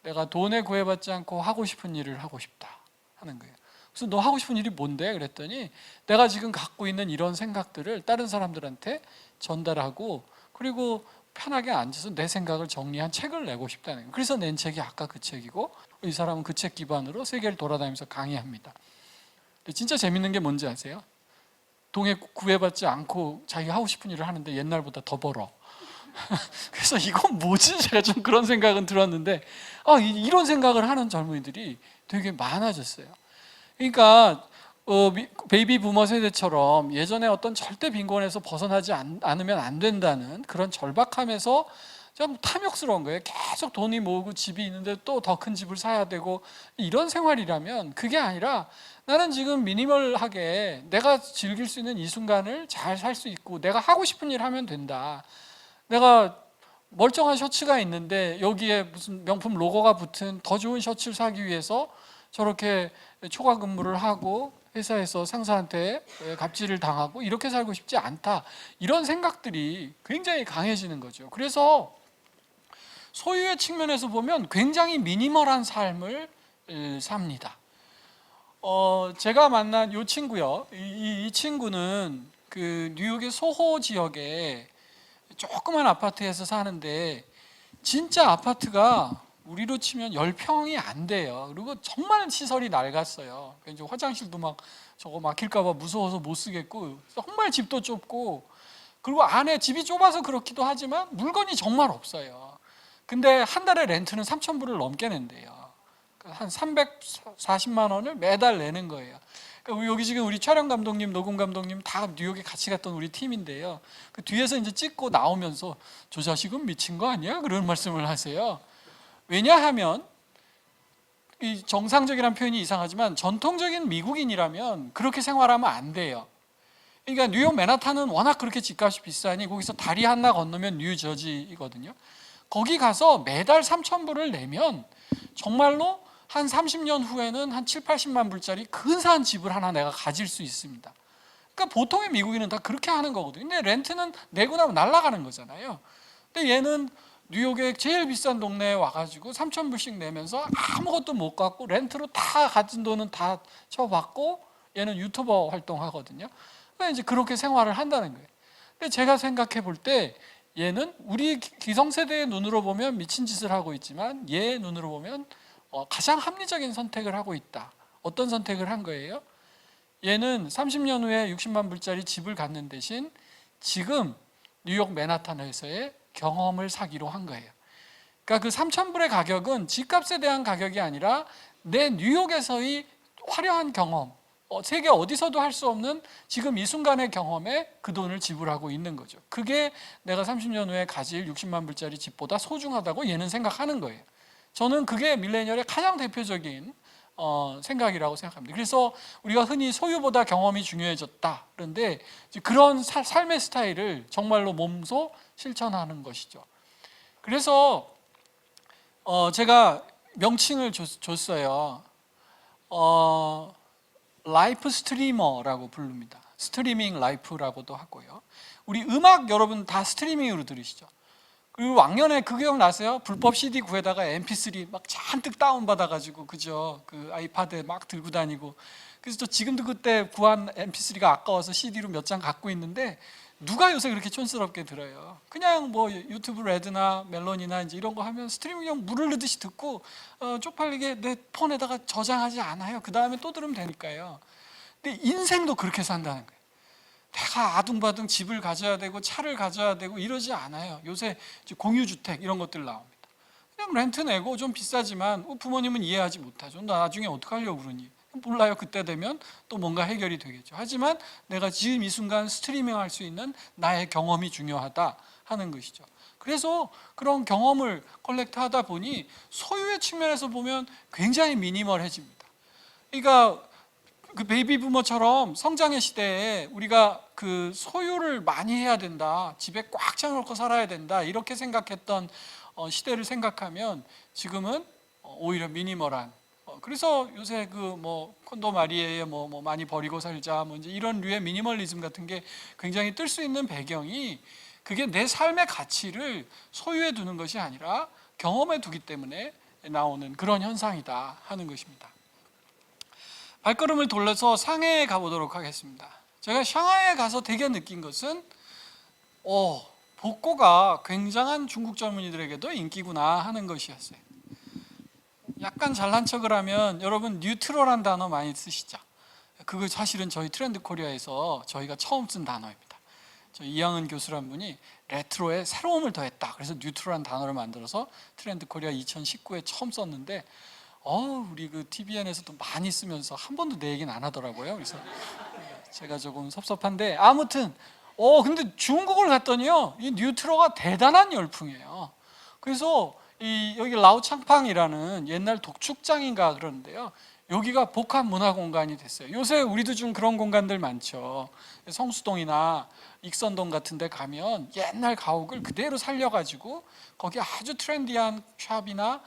내가 돈에 구애받지 않고 하고 싶은 일을 하고 싶다 하는 거예요. 그래서 너 하고 싶은 일이 뭔데? 그랬더니 내가 지금 갖고 있는 이런 생각들을 다른 사람들한테 전달하고, 그리고 편하게 앉아서 내 생각을 정리한 책을 내고 싶다는 거예요. 그래서 낸 책이 아까 그 책이고, 이 사람은 그 책 기반으로 세계를 돌아다니면서 강의합니다. 근데 진짜 재밌는 게 뭔지 아세요? 돈에 구애받지 않고 자기가 하고 싶은 일을 하는데 옛날보다 더 벌어. 그래서 이건 뭐지? 제가 좀 그런 생각은 들었는데, 이런 생각을 하는 젊은이들이 되게 많아졌어요. 그러니까 베이비 부머 세대처럼 예전에 어떤 절대 빈곤에서 벗어나지 않으면 안 된다는 그런 절박함에서 좀 탐욕스러운 거예요. 계속 돈이 모으고 집이 있는데 또 더 큰 집을 사야 되고, 이런 생활이라면 그게 아니라 나는 지금 미니멀하게 내가 즐길 수 있는 이 순간을 잘 살 수 있고, 내가 하고 싶은 일 하면 된다. 내가 멀쩡한 셔츠가 있는데 여기에 무슨 명품 로고가 붙은 더 좋은 셔츠를 사기 위해서 저렇게 초과 근무를 하고 회사에서 상사한테 갑질을 당하고 이렇게 살고 싶지 않다, 이런 생각들이 굉장히 강해지는 거죠. 그래서 소유의 측면에서 보면 굉장히 미니멀한 삶을 삽니다. 제가 만난 이 친구요. 이 친구는 그 뉴욕의 소호 지역에 조그만 아파트에서 사는데 진짜 아파트가 우리로 치면 10평이 안 돼요. 그리고 정말 시설이 낡았어요. 이제 화장실도 막 저거 막힐까봐 무서워서 못 쓰겠고, 정말 집도 좁고, 그리고 안에 집이 좁아서 그렇기도 하지만 물건이 정말 없어요. 근데 한 달에 렌트는 3,000불을 넘게 낸대요. 한 340만 원을 매달 내는 거예요. 그러니까 여기 지금 우리 촬영 감독님, 녹음 감독님 다 뉴욕에 같이 갔던 우리 팀인데요. 그 뒤에서 이제 찍고 나오면서 저 자식은 미친 거 아니야? 그런 말씀을 하세요. 왜냐하면 이 정상적이라는 표현이 이상하지만 전통적인 미국인이라면 그렇게 생활하면 안 돼요. 그러니까 뉴욕 맨하탄은 워낙 그렇게 집값이 비싸니 거기서 다리 하나 건너면 뉴저지이거든요. 거기 가서 매달 3,000불을 내면 정말로 한 30년 후에는 한 7, 80만 불짜리 근사한 집을 하나 내가 가질 수 있습니다. 그러니까 보통의 미국인은 다 그렇게 하는 거거든요. 근데 렌트는 내고 나면 날아가는 거잖아요. 근데 얘는 뉴욕의 제일 비싼 동네에 와가지고 3,000불씩 내면서 아무것도 못 갖고 렌트로 다 가진 돈은 다 쳐받고 얘는 유튜버 활동하거든요. 그러니까 이제 그렇게 생활을 한다는 거예요. 근데 제가 생각해 볼 때 얘는 우리 기성세대의 눈으로 보면 미친 짓을 하고 있지만 얘 눈으로 보면 가장 합리적인 선택을 하고 있다. 어떤 선택을 한 거예요? 얘는 30년 후에 60만 불짜리 집을 갖는 대신 지금 뉴욕 맨하탄에서의 경험을 사기로 한 거예요. 그러니까 그 3,000불의 가격은 집값에 대한 가격이 아니라 내 뉴욕에서의 화려한 경험, 세계 어디서도 할 수 없는 지금 이 순간의 경험에 그 돈을 지불하고 있는 거죠. 그게 내가 30년 후에 가질 60만 불짜리 집보다 소중하다고 얘는 생각하는 거예요. 저는 그게 밀레니얼의 가장 대표적인 생각이라고 생각합니다. 그래서 우리가 흔히 소유보다 경험이 중요해졌다. 그런데 그런 삶의 스타일을 정말로 몸소 실천하는 것이죠. 그래서 제가 명칭을 줬어요. 라이프 스트리머라고 부릅니다. 스트리밍 라이프라고도 하고요. 우리 음악 여러분 다 스트리밍으로 들으시죠? 그리고 왕년에 그 기억나세요? 불법 CD 구해다가 MP3 막 잔뜩 다운받아가지고 그죠? 그 아이팟에 막 들고 다니고. 그래서 저 지금도 그때 구한 MP3가 아까워서 CD로 몇 장 갖고 있는데 누가 요새 그렇게 촌스럽게 들어요? 그냥 뭐 유튜브 레드나 멜론이나 이제 이런 거 하면 스트리밍 그냥 물을 넣듯이 듣고 쪽팔리게 내 폰에다가 저장하지 않아요. 그 다음에 또 들으면 되니까요. 근데 인생도 그렇게 산다는 거예요. 내가 아둥바둥 집을 가져야 되고 차를 가져야 되고 이러지 않아요. 요새 공유주택 이런 것들 나옵니다. 그냥 렌트 내고 좀 비싸지만 부모님은 이해하지 못하죠. 나 나중에 어떡하려고 그러니? 몰라요. 그때 되면 또 뭔가 해결이 되겠죠. 하지만 내가 지금 이 순간 스트리밍 할 수 있는 나의 경험이 중요하다 하는 것이죠. 그래서 그런 경험을 컬렉트 하다 보니 소유의 측면에서 보면 굉장히 미니멀해집니다. 그러니까 그 베이비 부머처럼 성장의 시대에 우리가 그 소유를 많이 해야 된다, 집에 꽉 차놓고 살아야 된다 이렇게 생각했던 시대를 생각하면 지금은 오히려 미니멀한. 그래서 요새 그 뭐 콘도 마리에의 뭐 많이 버리고 살자 뭐 이제 이런 류의 미니멀리즘 같은 게 굉장히 뜰 수 있는 배경이 그게 내 삶의 가치를 소유해 두는 것이 아니라 경험해 두기 때문에 나오는 그런 현상이다 하는 것입니다. 발걸음을 돌려서 상해에 가보도록 하겠습니다. 제가 샹하이에 가서 되게 느낀 것은 복고가 굉장한 중국 젊은이들에게도 인기구나 하는 것이었어요. 약간 잘난 척을 하면 여러분 뉴트럴한 단어 많이 쓰시죠? 그거 사실은 저희 트렌드 코리아에서 저희가 처음 쓴 단어입니다. 저 이양은 교수란 분이 레트로에 새로움을 더했다. 그래서 뉴트럴한 단어를 만들어서 트렌드 코리아 2019에 처음 썼는데 우리 그 TVN에서도 많이 쓰면서 한 번도 내 얘기는 안 하더라고요. 그래서 제가 조금 섭섭한데 아무튼 근데 중국을 갔더니요 이 뉴트로가 대단한 열풍이에요. 그래서 여기 라오창팡이라는 옛날 독축장인가 그러는데요. 여기가 복합 문화 공간이 됐어요. 요새 우리도 좀 그런 공간들 많죠. 성수동이나 익선동 같은 데 가면 옛날 가옥을 그대로 살려가지고 거기 아주 트렌디한 샵이나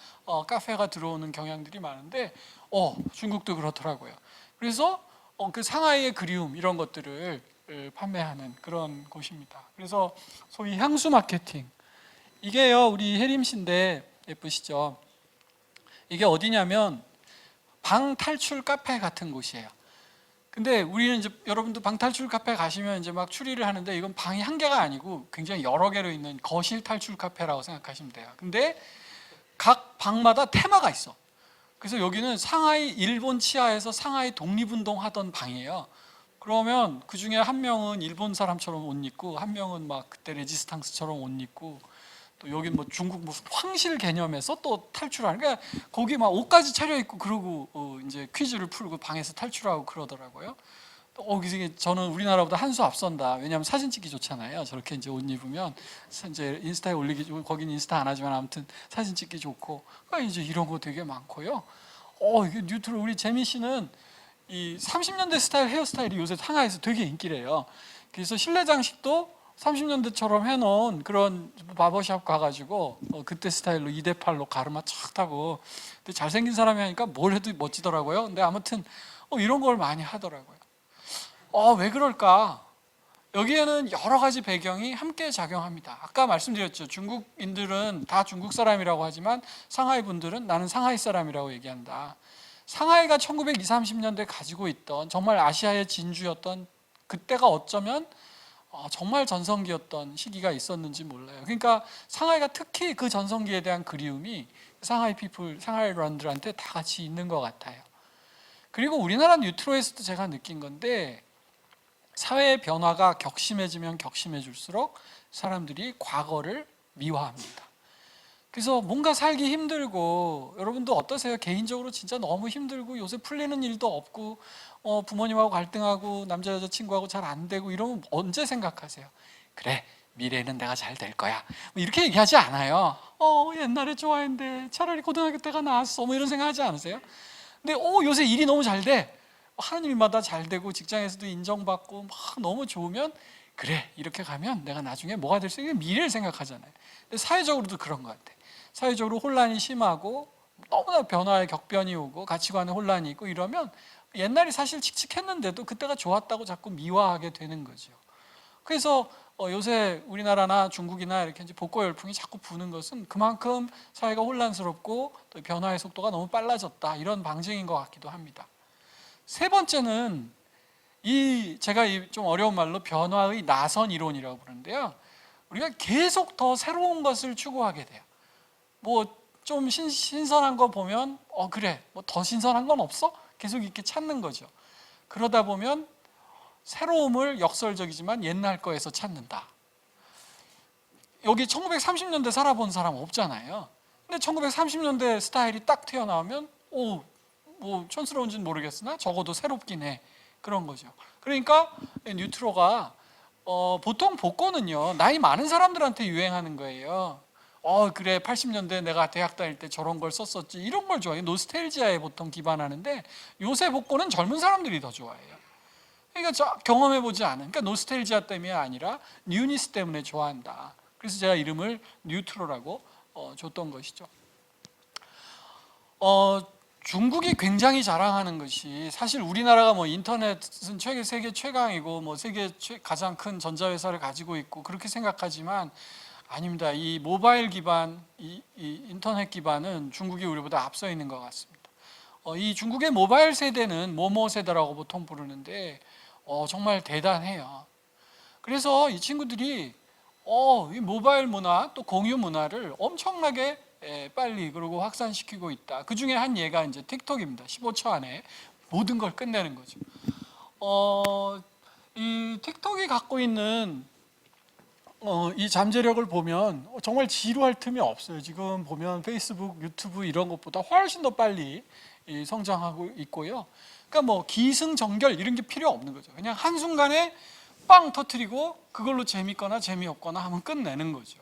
카페가 들어오는 경향들이 많은데 중국도 그렇더라고요. 그래서 그 상하이의 그리움 이런 것들을 판매하는 그런 곳입니다. 그래서 소위 향수 마케팅 이게요 우리 혜림 씨인데 예쁘시죠? 이게 어디냐면 방탈출 카페 같은 곳이에요. 근데 우리는 이제 여러분도 방탈출 카페 가시면 이제 막 추리를 하는데 이건 방이 한 개가 아니고 굉장히 여러 개로 있는 거실 탈출 카페라고 생각하시면 돼요. 근데 각 방마다 테마가 있어. 그래서 여기는 상하이 일본 치하에서 상하이 독립운동 하던 방이에요. 그러면 그 중에 한 명은 일본 사람처럼 옷 입고, 한 명은 막 그때 레지스탕스처럼 옷 입고, 또 여기 뭐 중국 무슨 황실 개념에서 또 탈출하는, 그러니까 거기 막 옷까지 차려입고 그러고 이제 퀴즈를 풀고 방에서 탈출하고 그러더라고요. 저는 우리나라보다 한 수 앞선다. 왜냐하면 사진 찍기 좋잖아요. 저렇게 이제 옷 입으면 이제 인스타에 올리기 좋고, 거기는 인스타 안 하지만 아무튼 사진 찍기 좋고, 그러니까 이제 이런 거 되게 많고요. 이게 뉴트로 우리 재민 씨는 이 30년대 스타일 헤어스타일이 요새 상하이에서 되게 인기래요. 그래서 실내 장식도 30년대처럼 해놓은 그런 바버샵 가가지고 그때 스타일로 2대8로 가르마 착 타고, 근데 잘생긴 사람이 하니까 뭘 해도 멋지더라고요. 근데 아무튼 이런 걸 많이 하더라고요. 왜 그럴까? 여기에는 여러 가지 배경이 함께 작용합니다. 아까 말씀드렸죠. 중국인들은 다 중국 사람이라고 하지만 상하이 분들은 나는 상하이 사람이라고 얘기한다. 상하이가 1920, 30년대 가지고 있던 정말 아시아의 진주였던, 그때가 어쩌면 정말 전성기였던 시기가 있었는지 몰라요. 그러니까 상하이가 특히 그 전성기에 대한 그리움이 상하이 피플, 상하이런들한테 다 같이 있는 것 같아요. 그리고 우리나라 뉴트로에서도 제가 느낀 건데, 사회의 변화가 격심해지면 격심해질수록 사람들이 과거를 미화합니다. 그래서 뭔가 살기 힘들고, 여러분도 어떠세요? 개인적으로 진짜 너무 힘들고 요새 풀리는 일도 없고 부모님하고 갈등하고 남자 여자친구하고 잘 안 되고 이러면 언제 생각하세요? 그래, 미래는 내가 잘 될 거야, 뭐 이렇게 얘기하지 않아요. 옛날에 좋아했는데 차라리 고등학교 때가 나았어, 뭐 이런 생각하지 않으세요? 근데 요새 일이 너무 잘 돼, 하는 일마다 잘 되고 직장에서도 인정받고 막 너무 좋으면, 그래, 이렇게 가면 내가 나중에 뭐가 될 수 있는, 미래를 생각하잖아요. 근데 사회적으로도 그런 것 같아. 사회적으로 혼란이 심하고 너무나 변화의 격변이 오고 가치관의 혼란이 있고 이러면 옛날이 사실 칙칙했는데도 그때가 좋았다고 자꾸 미화하게 되는 거죠. 그래서 요새 우리나라나 중국이나 이렇게 이제 복고 열풍이 자꾸 부는 것은 그만큼 사회가 혼란스럽고 또 변화의 속도가 너무 빨라졌다, 이런 방증인 것 같기도 합니다. 세 번째는 제가 좀 어려운 말로 변화의 나선 이론이라고 부르는데요. 우리가 계속 더 새로운 것을 추구하게 돼요. 뭐 좀 신선한 거 보면 그래, 뭐 더 신선한 건 없어? 계속 이렇게 찾는 거죠. 그러다 보면 새로움을 역설적이지만 옛날 거에서 찾는다. 여기 1930년대 살아본 사람 없잖아요. 근데 1930년대 스타일이 딱 튀어나오면 뭐 촌스러운지는 모르겠으나 적어도 새롭긴 해, 그런 거죠. 그러니까 뉴트로가 보통 복고는요 나이 많은 사람들한테 유행하는 거예요. 그래, 80년대 내가 대학 다닐 때 저런 걸 썼었지, 이런 걸 좋아해요. 노스텔지아에 보통 기반하는데 요새 복고는 젊은 사람들이 더 좋아해요. 그러니까 경험해보지 않은, 그러니까 노스텔지아 때문이 아니라 뉴니스 때문에 좋아한다. 그래서 제가 이름을 뉴트로라고 줬던 것이죠. 중국이 굉장히 자랑하는 것이, 사실 우리나라가 뭐 인터넷은 세계 최강이고 뭐 세계 가장 큰 전자회사를 가지고 있고 그렇게 생각하지만 아닙니다. 이 모바일 기반, 이 인터넷 기반은 중국이 우리보다 앞서 있는 것 같습니다. 이 중국의 모바일 세대는 모모 세대라고 보통 부르는데 정말 대단해요. 그래서 이 친구들이 이 모바일 문화 또 공유 문화를 엄청나게 빨리 그리고 확산시키고 있다. 그 중에 한 예가 이제 틱톡입니다. 15초 안에 모든 걸 끝내는 거죠. 이 틱톡이 갖고 있는 이 잠재력을 보면 정말 지루할 틈이 없어요. 지금 보면 페이스북, 유튜브 이런 것보다 훨씬 더 빨리 성장하고 있고요. 그러니까 뭐 기승전결 이런 게 필요 없는 거죠. 그냥 한순간에 빵 터트리고 그걸로 재밌거나 재미없거나 하면 끝내는 거죠.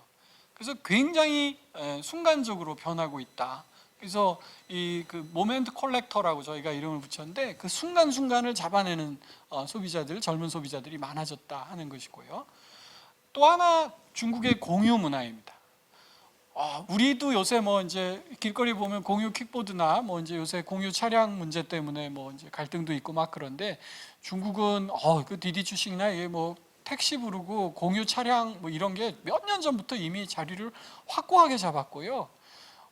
그래서 굉장히 순간적으로 변하고 있다. 그래서 그 모멘트 콜렉터라고 저희가 이름을 붙였는데, 그 순간순간을 잡아내는 소비자들, 젊은 소비자들이 많아졌다 하는 것이고요. 또 하나, 중국의 공유 문화입니다. 우리도 요새 뭐 이제 길거리 보면 공유 킥보드나 뭐 이제 요새 공유 차량 문제 때문에 뭐 이제 갈등도 있고 막 그런데, 중국은 그 디디 출신이나 이게 뭐 택시 부르고 공유 차량 뭐 이런 게 몇 년 전부터 이미 자리를 확고하게 잡았고요.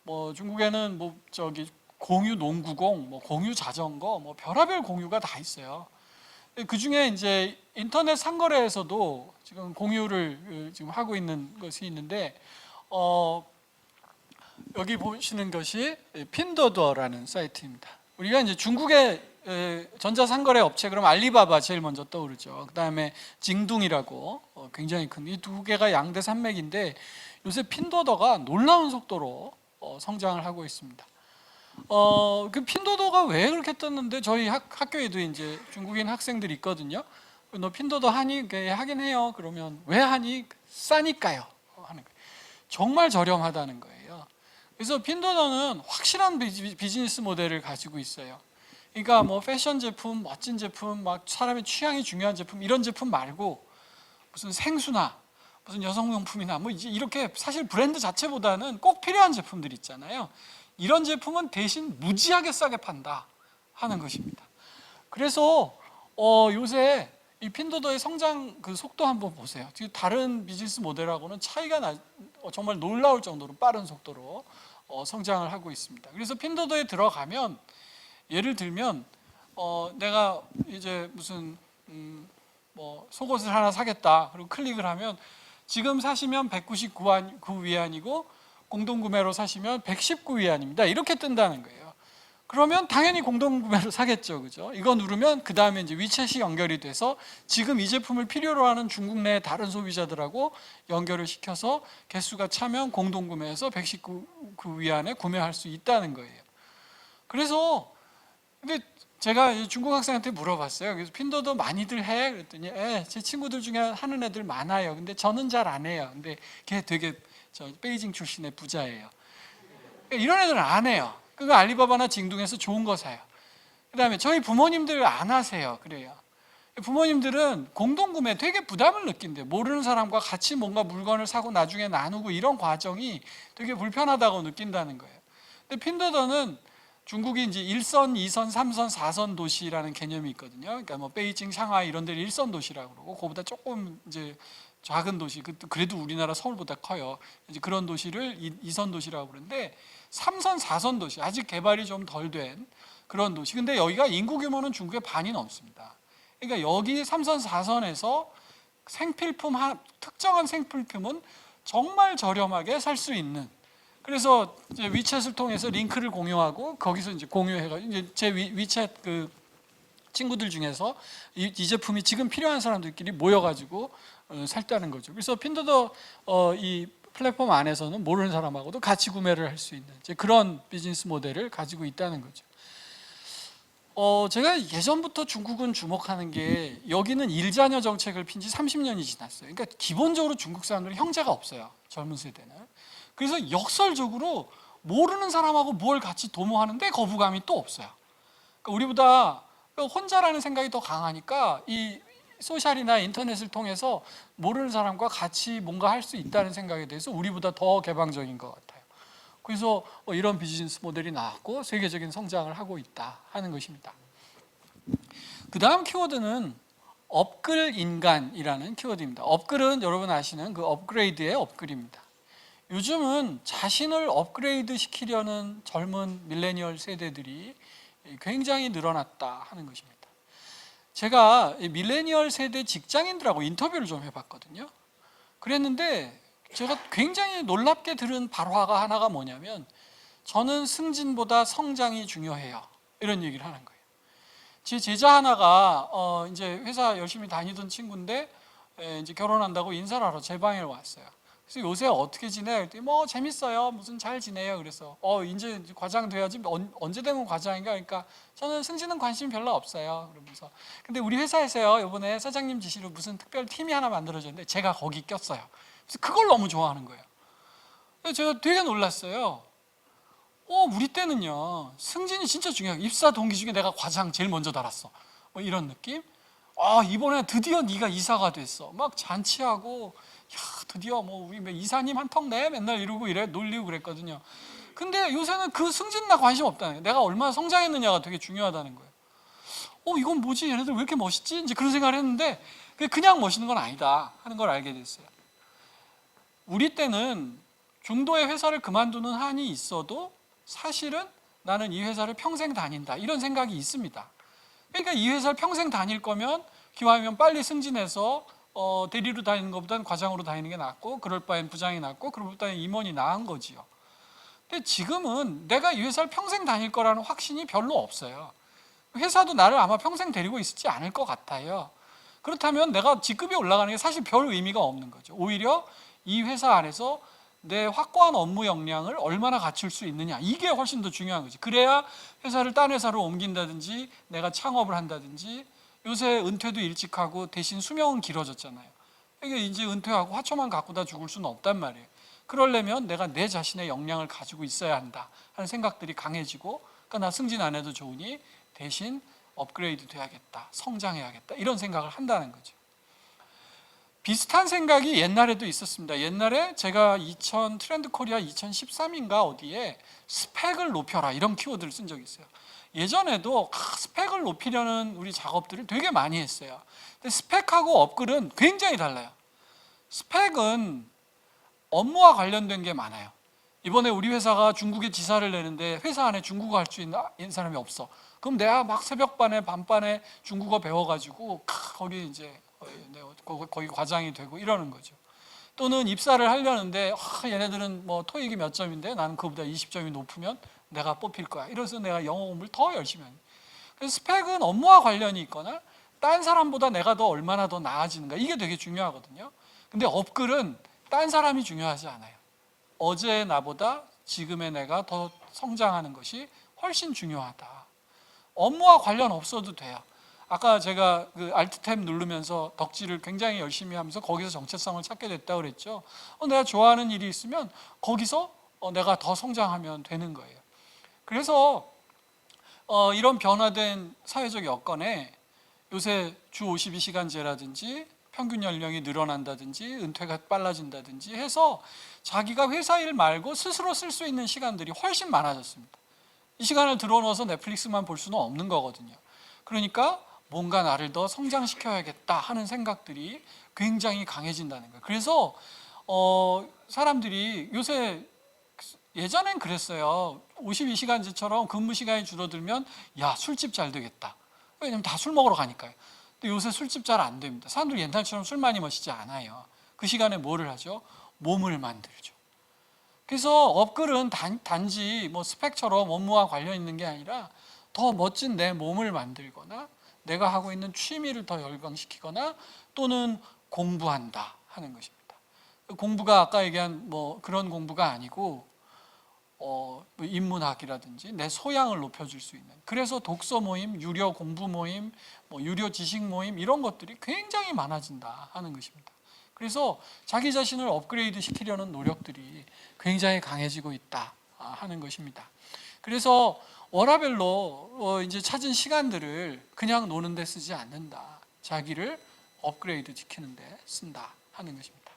뭐 중국에는 뭐 공유 농구공, 뭐 공유 자전거, 뭐 별의별 공유가 다 있어요. 그 중에 이제 인터넷 상거래에서도 지금 공유를 지금 하고 있는 것이 있는데, 여기 보시는 것이 핀더더라는 사이트입니다. 우리가 이제 중국의 전자상거래 업체 그럼 알리바바 제일 먼저 떠오르죠. 그 다음에 징둥이라고 굉장히 큰 이 두 개가 양대 산맥인데, 요새 핀더더가 놀라운 속도로 성장을 하고 있습니다. 그 핀도더가 왜 그렇게 떴는데, 저희 학교에도 이제 중국인 학생들이 있거든요. 너 핀도더 하니? 하긴 해요. 그러면 왜 하니? 싸니까요. 하는 거예요. 정말 저렴하다는 거예요. 그래서 핀도더는 확실한 비즈니스 모델을 가지고 있어요. 그러니까 뭐 패션 제품, 멋진 제품, 막 사람의 취향이 중요한 제품, 이런 제품 말고 무슨 생수나 무슨 여성용품이나 뭐 이렇게 사실 브랜드 자체보다는 꼭 필요한 제품들 있잖아요. 이런 제품은 대신 무지하게 싸게 판다 하는 것입니다. 그래서 요새 이 핀도더의 성장 그 속도 한번 보세요. 다른 비즈니스 모델하고는 차이가 정말 놀라울 정도로 빠른 속도로 성장을 하고 있습니다. 그래서 핀도더에 들어가면, 예를 들면 내가 이제 무슨 뭐 속옷을 하나 사겠다, 그리고 클릭을 하면 지금 사시면 199위안이고 공동구매로 사시면 119위안입니다. 이렇게 뜬다는 거예요. 그러면 당연히 공동구매로 사겠죠, 그죠? 이거 누르면 그 다음에 이제 위챗이 연결이 돼서 지금 이 제품을 필요로 하는 중국 내 다른 소비자들하고 연결을 시켜서 개수가 차면 공동구매해서 119위안에 구매할 수 있다는 거예요. 그래서 근데 제가 중국 학생한테 물어봤어요. 그래서 핀도더 많이들 해? 그랬더니 제 친구들 중에 하는 애들 많아요. 근데 저는 잘 안 해요. 근데 걔 되게 베이징 출신의 부자예요. 이런 애들은 안 해요. 그거 알리바바나 징둥에서 좋은 거 사요. 그 다음에 저희 부모님들 안 하세요. 그래요. 부모님들은 공동구매 되게 부담을 느낀대요. 모르는 사람과 같이 뭔가 물건을 사고 나중에 나누고 이런 과정이 되게 불편하다고 느낀다는 거예요. 근데 핀도더는 중국이 이제 1선, 2선, 3선, 4선 도시라는 개념이 있거든요. 그러니까 뭐 베이징, 상하이 이런 데를 1선 도시라고 그러고, 그거보다 조금 이제 작은 도시, 그래도 우리나라 서울보다 커요. 이제 그런 도시를 2선 도시라고 그러는데, 3선, 4선 도시, 아직 개발이 좀 덜 된 그런 도시. 근데 여기가 인구 규모는 중국의 반이 넘습니다. 그러니까 여기 3선, 4선에서 특정한 생필품은 정말 저렴하게 살 수 있는, 그래서 이제 위챗을 통해서 링크를 공유하고 거기서 이제 공유해가지고 이제 제 위챗 그 친구들 중에서 이 제품이 지금 필요한 사람들끼리 모여가지고 살다는 거죠. 그래서 핀도더 이 플랫폼 안에서는 모르는 사람하고도 같이 구매를 할 수 있는 이제 그런 비즈니스 모델을 가지고 있다는 거죠. 제가 예전부터 중국은 주목하는 게, 여기는 일자녀 정책을 핀 지 30년이 지났어요. 그러니까 기본적으로 중국 사람들은 형제가 없어요. 젊은 세대는. 그래서 역설적으로 모르는 사람하고 뭘 같이 도모하는데 거부감이 또 없어요. 그러니까 우리보다 혼자라는 생각이 더 강하니까 이 소셜이나 인터넷을 통해서 모르는 사람과 같이 뭔가 할 수 있다는 생각에 대해서 우리보다 더 개방적인 것 같아요. 그래서 이런 비즈니스 모델이 나왔고 세계적인 성장을 하고 있다 하는 것입니다. 그 다음 키워드는 업글 인간이라는 키워드입니다. 업글은 여러분 아시는 그 업그레이드의 업글입니다. 요즘은 자신을 업그레이드 시키려는 젊은 밀레니얼 세대들이 굉장히 늘어났다 하는 것입니다. 제가 밀레니얼 세대 직장인들하고 인터뷰를 좀 해봤거든요. 그랬는데 제가 굉장히 놀랍게 들은 발화가 하나가 뭐냐면, 저는 승진보다 성장이 중요해요, 이런 얘기를 하는 거예요. 제 제자 하나가 이제 회사 열심히 다니던 친구인데 이제 결혼한다고 인사를 하러 제 방에 왔어요. 그래서 요새 어떻게 지내? 그랬더니 뭐 재밌어요. 무슨 잘 지내요. 그래서 이제 과장 돼야지. 언제 되면 과장인가? 그러니까 저는 승진은 관심 별로 없어요. 그러면서 근데 우리 회사에서요, 이번에 사장님 지시로 무슨 특별 팀이 하나 만들어졌는데 제가 거기 꼈어요. 그래서 그걸 너무 좋아하는 거예요. 그래서 제가 되게 놀랐어요. 우리 때는요, 승진이 진짜 중요해요. 입사 동기 중에 내가 과장 제일 먼저 달았어. 뭐 이런 느낌? 이번에 드디어 네가 이사가 됐어. 막 잔치하고, 야, 드디어 뭐 우리 이사님 한 턱 내? 맨날 이러고 놀리고 그랬거든요. 근데 요새는 그 승진 나 관심 없다는 거예요. 내가 얼마나 성장했느냐가 되게 중요하다는 거예요. 이건 뭐지? 얘네들 왜 이렇게 멋있지? 이제 그런 생각을 했는데, 그냥 멋있는 건 아니다 하는 걸 알게 됐어요. 우리 때는 중도의 회사를 그만두는 한이 있어도 사실은 나는 이 회사를 평생 다닌다 이런 생각이 있습니다. 그러니까 이 회사를 평생 다닐 거면 기왕이면 빨리 승진해서 대리로 다니는 것보다는 과장으로 다니는 게 낫고 그럴 바엔 부장이 낫고 그럴 바엔 임원이 나은 거지요. 근데 지금은 내가 이 회사를 평생 다닐 거라는 확신이 별로 없어요. 회사도 나를 아마 평생 데리고 있지 않을 것 같아요. 그렇다면 내가 직급이 올라가는 게 사실 별 의미가 없는 거죠. 오히려 이 회사 안에서 내 확고한 업무 역량을 얼마나 갖출 수 있느냐 이게 훨씬 더 중요한 거지. 그래야 회사를 딴 회사로 옮긴다든지 내가 창업을 한다든지 요새 은퇴도 일찍 하고 대신 수명은 길어졌잖아요. 그러니까 이제 은퇴하고 화초만 갖고다 죽을 수는 없단 말이에요. 그러려면 내가 내 자신의 역량을 가지고 있어야 한다 하는 생각들이 강해지고 그러니까 나 승진 안 해도 좋으니 대신 업그레이드 돼야겠다, 성장해야겠다 이런 생각을 한다는 거죠. 비슷한 생각이 옛날에도 있었습니다. 옛날에 제가 트렌드 코리아 2013인가 어디에 스펙을 높여라 이런 키워드를 쓴 적이 있어요. 예전에도 스펙을 높이려는 우리 작업들을 되게 많이 했어요. 근데 스펙하고 업글은 굉장히 달라요. 스펙은 업무와 관련된 게 많아요. 이번에 우리 회사가 중국에 지사를 내는데 회사 안에 중국어 할 수 있는 사람이 없어. 그럼 내가 막 새벽반에 밤반에 중국어 배워가지고 거기 이제 거기 과장이 되고 이러는 거죠. 또는 입사를 하려는데 얘네들은 뭐 토익이 몇 점인데 나는 그보다 20점이 높으면 내가 뽑힐 거야. 이래서 내가 영어 공부를 더 열심히 하는. 그래서 스펙은 업무와 관련이 있거나 딴 사람보다 내가 더 얼마나 더 나아지는가 이게 되게 중요하거든요. 근데 업글은 딴 사람이 중요하지 않아요. 어제의 나보다 지금의 내가 더 성장하는 것이 훨씬 중요하다. 업무와 관련 없어도 돼요. 아까 제가 그 Alt 탭 누르면서 덕질을 굉장히 열심히 하면서 거기서 정체성을 찾게 됐다고 그랬죠. 내가 좋아하는 일이 있으면 거기서 내가 더 성장하면 되는 거예요. 그래서 이런 변화된 사회적 여건에 요새 주 52시간제라든지 평균 연령이 늘어난다든지 은퇴가 빨라진다든지 해서 자기가 회사 일 말고 스스로 쓸 수 있는 시간들이 훨씬 많아졌습니다. 이 시간을 들어넣어서 넷플릭스만 볼 수는 없는 거거든요. 그러니까 뭔가 나를 더 성장시켜야겠다 하는 생각들이 굉장히 강해진다는 거예요. 그래서 사람들이 요새 예전엔 그랬어요. 52시간제처럼 근무 시간이 줄어들면 야 술집 잘 되겠다. 왜냐면 다 술 먹으러 가니까요. 근데 요새 술집 잘 안 됩니다. 사람들이 옛날처럼 술 많이 마시지 않아요. 그 시간에 뭐를 하죠? 몸을 만들죠. 그래서 업글은 단지 뭐 스펙처럼 업무와 관련 있는 게 아니라 더 멋진 내 몸을 만들거나 내가 하고 있는 취미를 더 열광시키거나 또는 공부한다 하는 것입니다. 공부가 아까 얘기한 뭐 그런 공부가 아니고 인문학이라든지 내 소양을 높여줄 수 있는, 그래서 독서 모임, 유료 공부 모임, 뭐 유료 지식 모임 이런 것들이 굉장히 많아진다 하는 것입니다. 그래서 자기 자신을 업그레이드 시키려는 노력들이 굉장히 강해지고 있다 하는 것입니다. 그래서 워라밸로 이제 찾은 시간들을 그냥 노는 데 쓰지 않는다. 자기를 업그레이드 시키는 데 쓴다 하는 것입니다.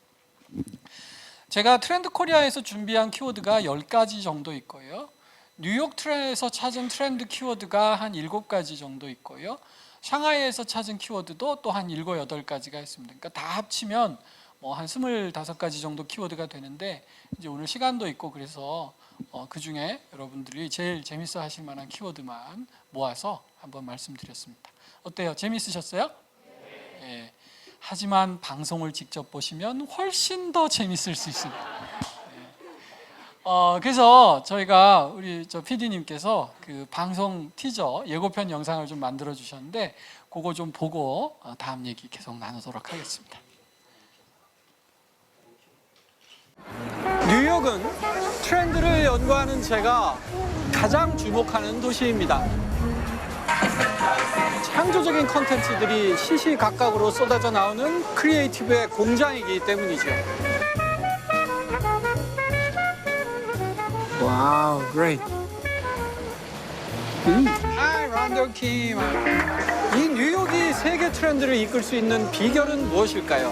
제가 트렌드 코리아에서 준비한 키워드가 10가지 정도 있고요. 뉴욕 트렌드에서 찾은 트렌드 키워드가 한 7가지 정도 있고요. 샹하이에서 찾은 키워드도 또 한 7, 8가지가 있습니다. 그러니까 다 합치면 뭐 한 25가지 정도 키워드가 되는데 이제 오늘 시간도 있고 그래서 그 중에 여러분들이 제일 재밌어 하실 만한 키워드만 모아서 한번 말씀드렸습니다. 어때요? 재밌으셨어요? 네. 하지만 방송을 직접 보시면 훨씬 더 재밌을 수 있습니다. 그래서 저희가 우리 PD님께서 그 방송 티저 예고편 영상을 좀 만들어 주셨는데 그거 좀 보고 다음 얘기 계속 나누도록 하겠습니다. 뉴욕은 트렌드를 연구하는 제가 가장 주목하는 도시입니다. 창조적인 컨텐츠들이 시시각각으로 쏟아져 나오는 크리에이티브의 공장이기 때문이죠. 와우, great. Hi, 란돌 킴. 이 뉴욕이 세계 트렌드를 이끌 수 있는 비결은 무엇일까요?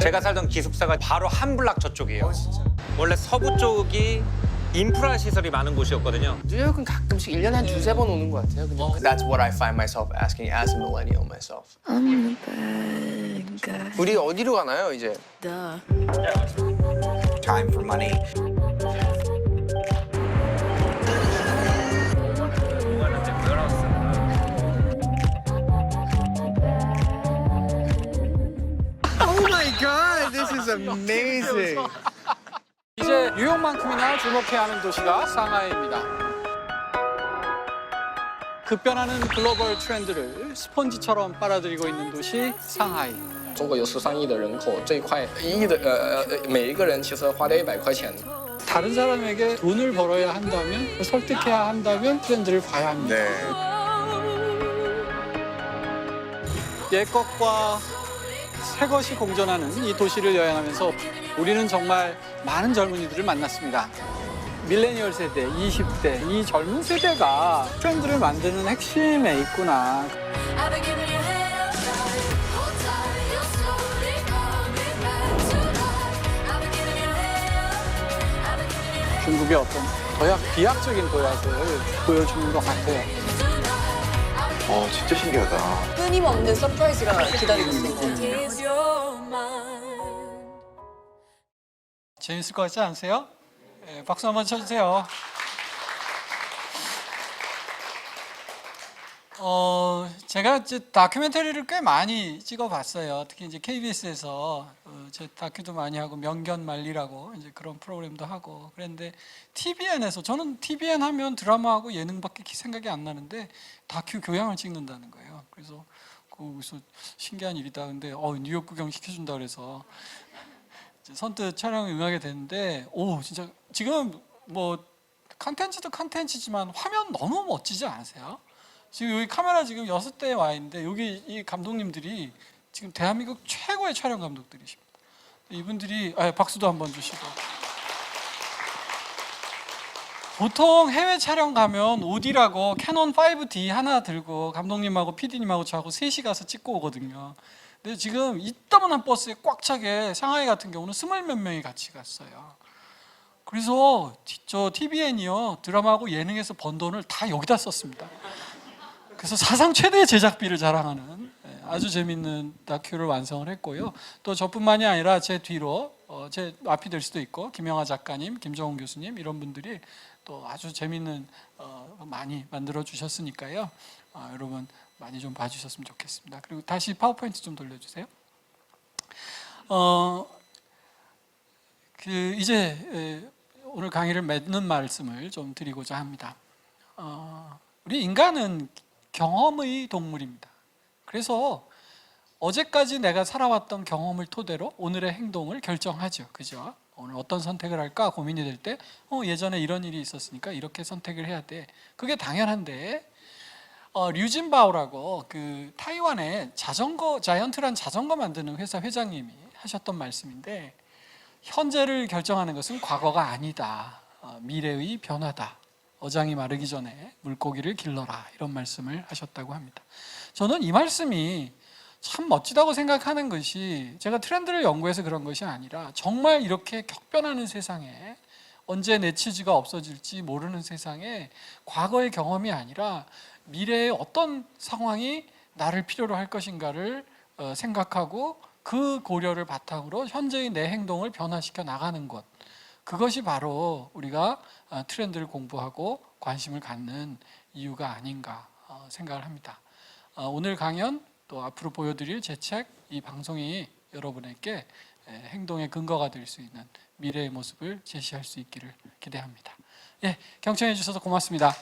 제가 살던 기숙사가 바로 한 블락 저쪽이에요. 원래 서부 쪽이 인프라 시설이 많은 곳이었거든요. 뉴욕은 가끔씩 1년에 한 두세 번 오는 것 같아요. 그냥. That's what I find myself asking as a millennial myself. I'm the bad guy. 우리 어디로 가나요, 이제? Duh. time for money. Oh my God, this is amazing. 이제 뉴욕만큼이나 주목해야 하는 도시가 상하이입니다. 급변하는 글로벌 트렌드를 스펀지처럼 빨아들이고 있는 도시 상하이. 中国有13亿的人口，这一块1亿的每一个人其实花掉100块钱。 다른 사람에게 돈을 벌어야 한다면, 설득해야 한다면 트렌드를 봐야 합니다. 옛 것과 새 것이 공존하는 이 도시를 여행하면서 우리는 정말 많은 젊은이들을 만났습니다. 밀레니얼 세대, 20대, 이 젊은 세대가 트렌드를 만드는 핵심에 있구나. 중국의 어떤 비약적인 도약을 보여주는 것 같아요. 진짜 신기하다. 끊임없는 서프라이즈가 기다리고 있는 것 같아요. 재밌을 것 같지 않으세요? 네, 박수 한번 쳐주세요. 제가 이제 다큐멘터리를 꽤 많이 찍어봤어요. 특히 이제 KBS에서 제 다큐도 많이 하고 명견만리라고 이제 그런 프로그램도 하고 그랬는데 TVN에서 저는 TVN 하면 드라마하고 예능밖에 생각이 안 나는데 다큐 교양을 찍는다는 거예요. 그래서 거기서 신기한 일이다. 근데 뉴욕 구경 시켜준다 그래서 선뜻 촬영에 응하게 됐는데 진짜 지금 뭐 컨텐츠도 컨텐츠지만 화면 너무 멋지지 않으세요? 지금 여기 카메라 지금 6대에 와 있는데 여기 이 감독님들이 지금 대한민국 최고의 촬영 감독들이십니다. 이분들이 박수도 한번 주시고. 보통 해외 촬영 가면 오디라고 캐논 5D 하나 들고 감독님하고 PD님하고 저하고 셋이 가서 찍고 오거든요. 근데 지금 이따만한 버스에 꽉 차게 상하이 같은 경우는 20몇 명이 같이 갔어요. 그래서 저 TVN이요 드라마하고 예능에서 번 돈을 다 여기다 썼습니다. 그래서 사상 최대의 제작비를 자랑하는 아주 재밌는 다큐를 완성을 했고요. 또 저뿐만이 아니라 제 뒤로 제 앞이 될 수도 있고 김영하 작가님, 김정훈 교수님 이런 분들이 또 아주 재밌는 많이 만들어 주셨으니까요. 여러분 많이 좀 봐주셨으면 좋겠습니다. 그리고 다시 파워포인트 좀 돌려주세요. 이제 오늘 강의를 맺는 말씀을 좀 드리고자 합니다. 우리 인간은 경험의 동물입니다. 그래서 어제까지 내가 살아왔던 경험을 토대로 오늘의 행동을 결정하죠. 그죠? 오늘 어떤 선택을 할까 고민이 될 때 예전에 이런 일이 있었으니까 이렇게 선택을 해야 돼. 그게 당연한데 류진바오라고 그 타이완의 자이언트란 자전거 만드는 회사 회장님이 하셨던 말씀인데 현재를 결정하는 것은 과거가 아니다. 미래의 변화다. 어장이 마르기 전에 물고기를 길러라 이런 말씀을 하셨다고 합니다. 저는 이 말씀이 참 멋지다고 생각하는 것이 제가 트렌드를 연구해서 그런 것이 아니라 정말 이렇게 격변하는 세상에 언제 내 치즈가 없어질지 모르는 세상에 과거의 경험이 아니라 미래의 어떤 상황이 나를 필요로 할 것인가를 생각하고 그 고려를 바탕으로 현재의 내 행동을 변화시켜 나가는 것, 그것이 바로 우리가 트렌드를 공부하고 관심을 갖는 이유가 아닌가 생각을 합니다. 오늘 강연 또 앞으로 보여드릴 제 책, 이 방송이 여러분에게 행동의 근거가 될 수 있는 미래의 모습을 제시할 수 있기를 기대합니다. 경청해 주셔서 고맙습니다.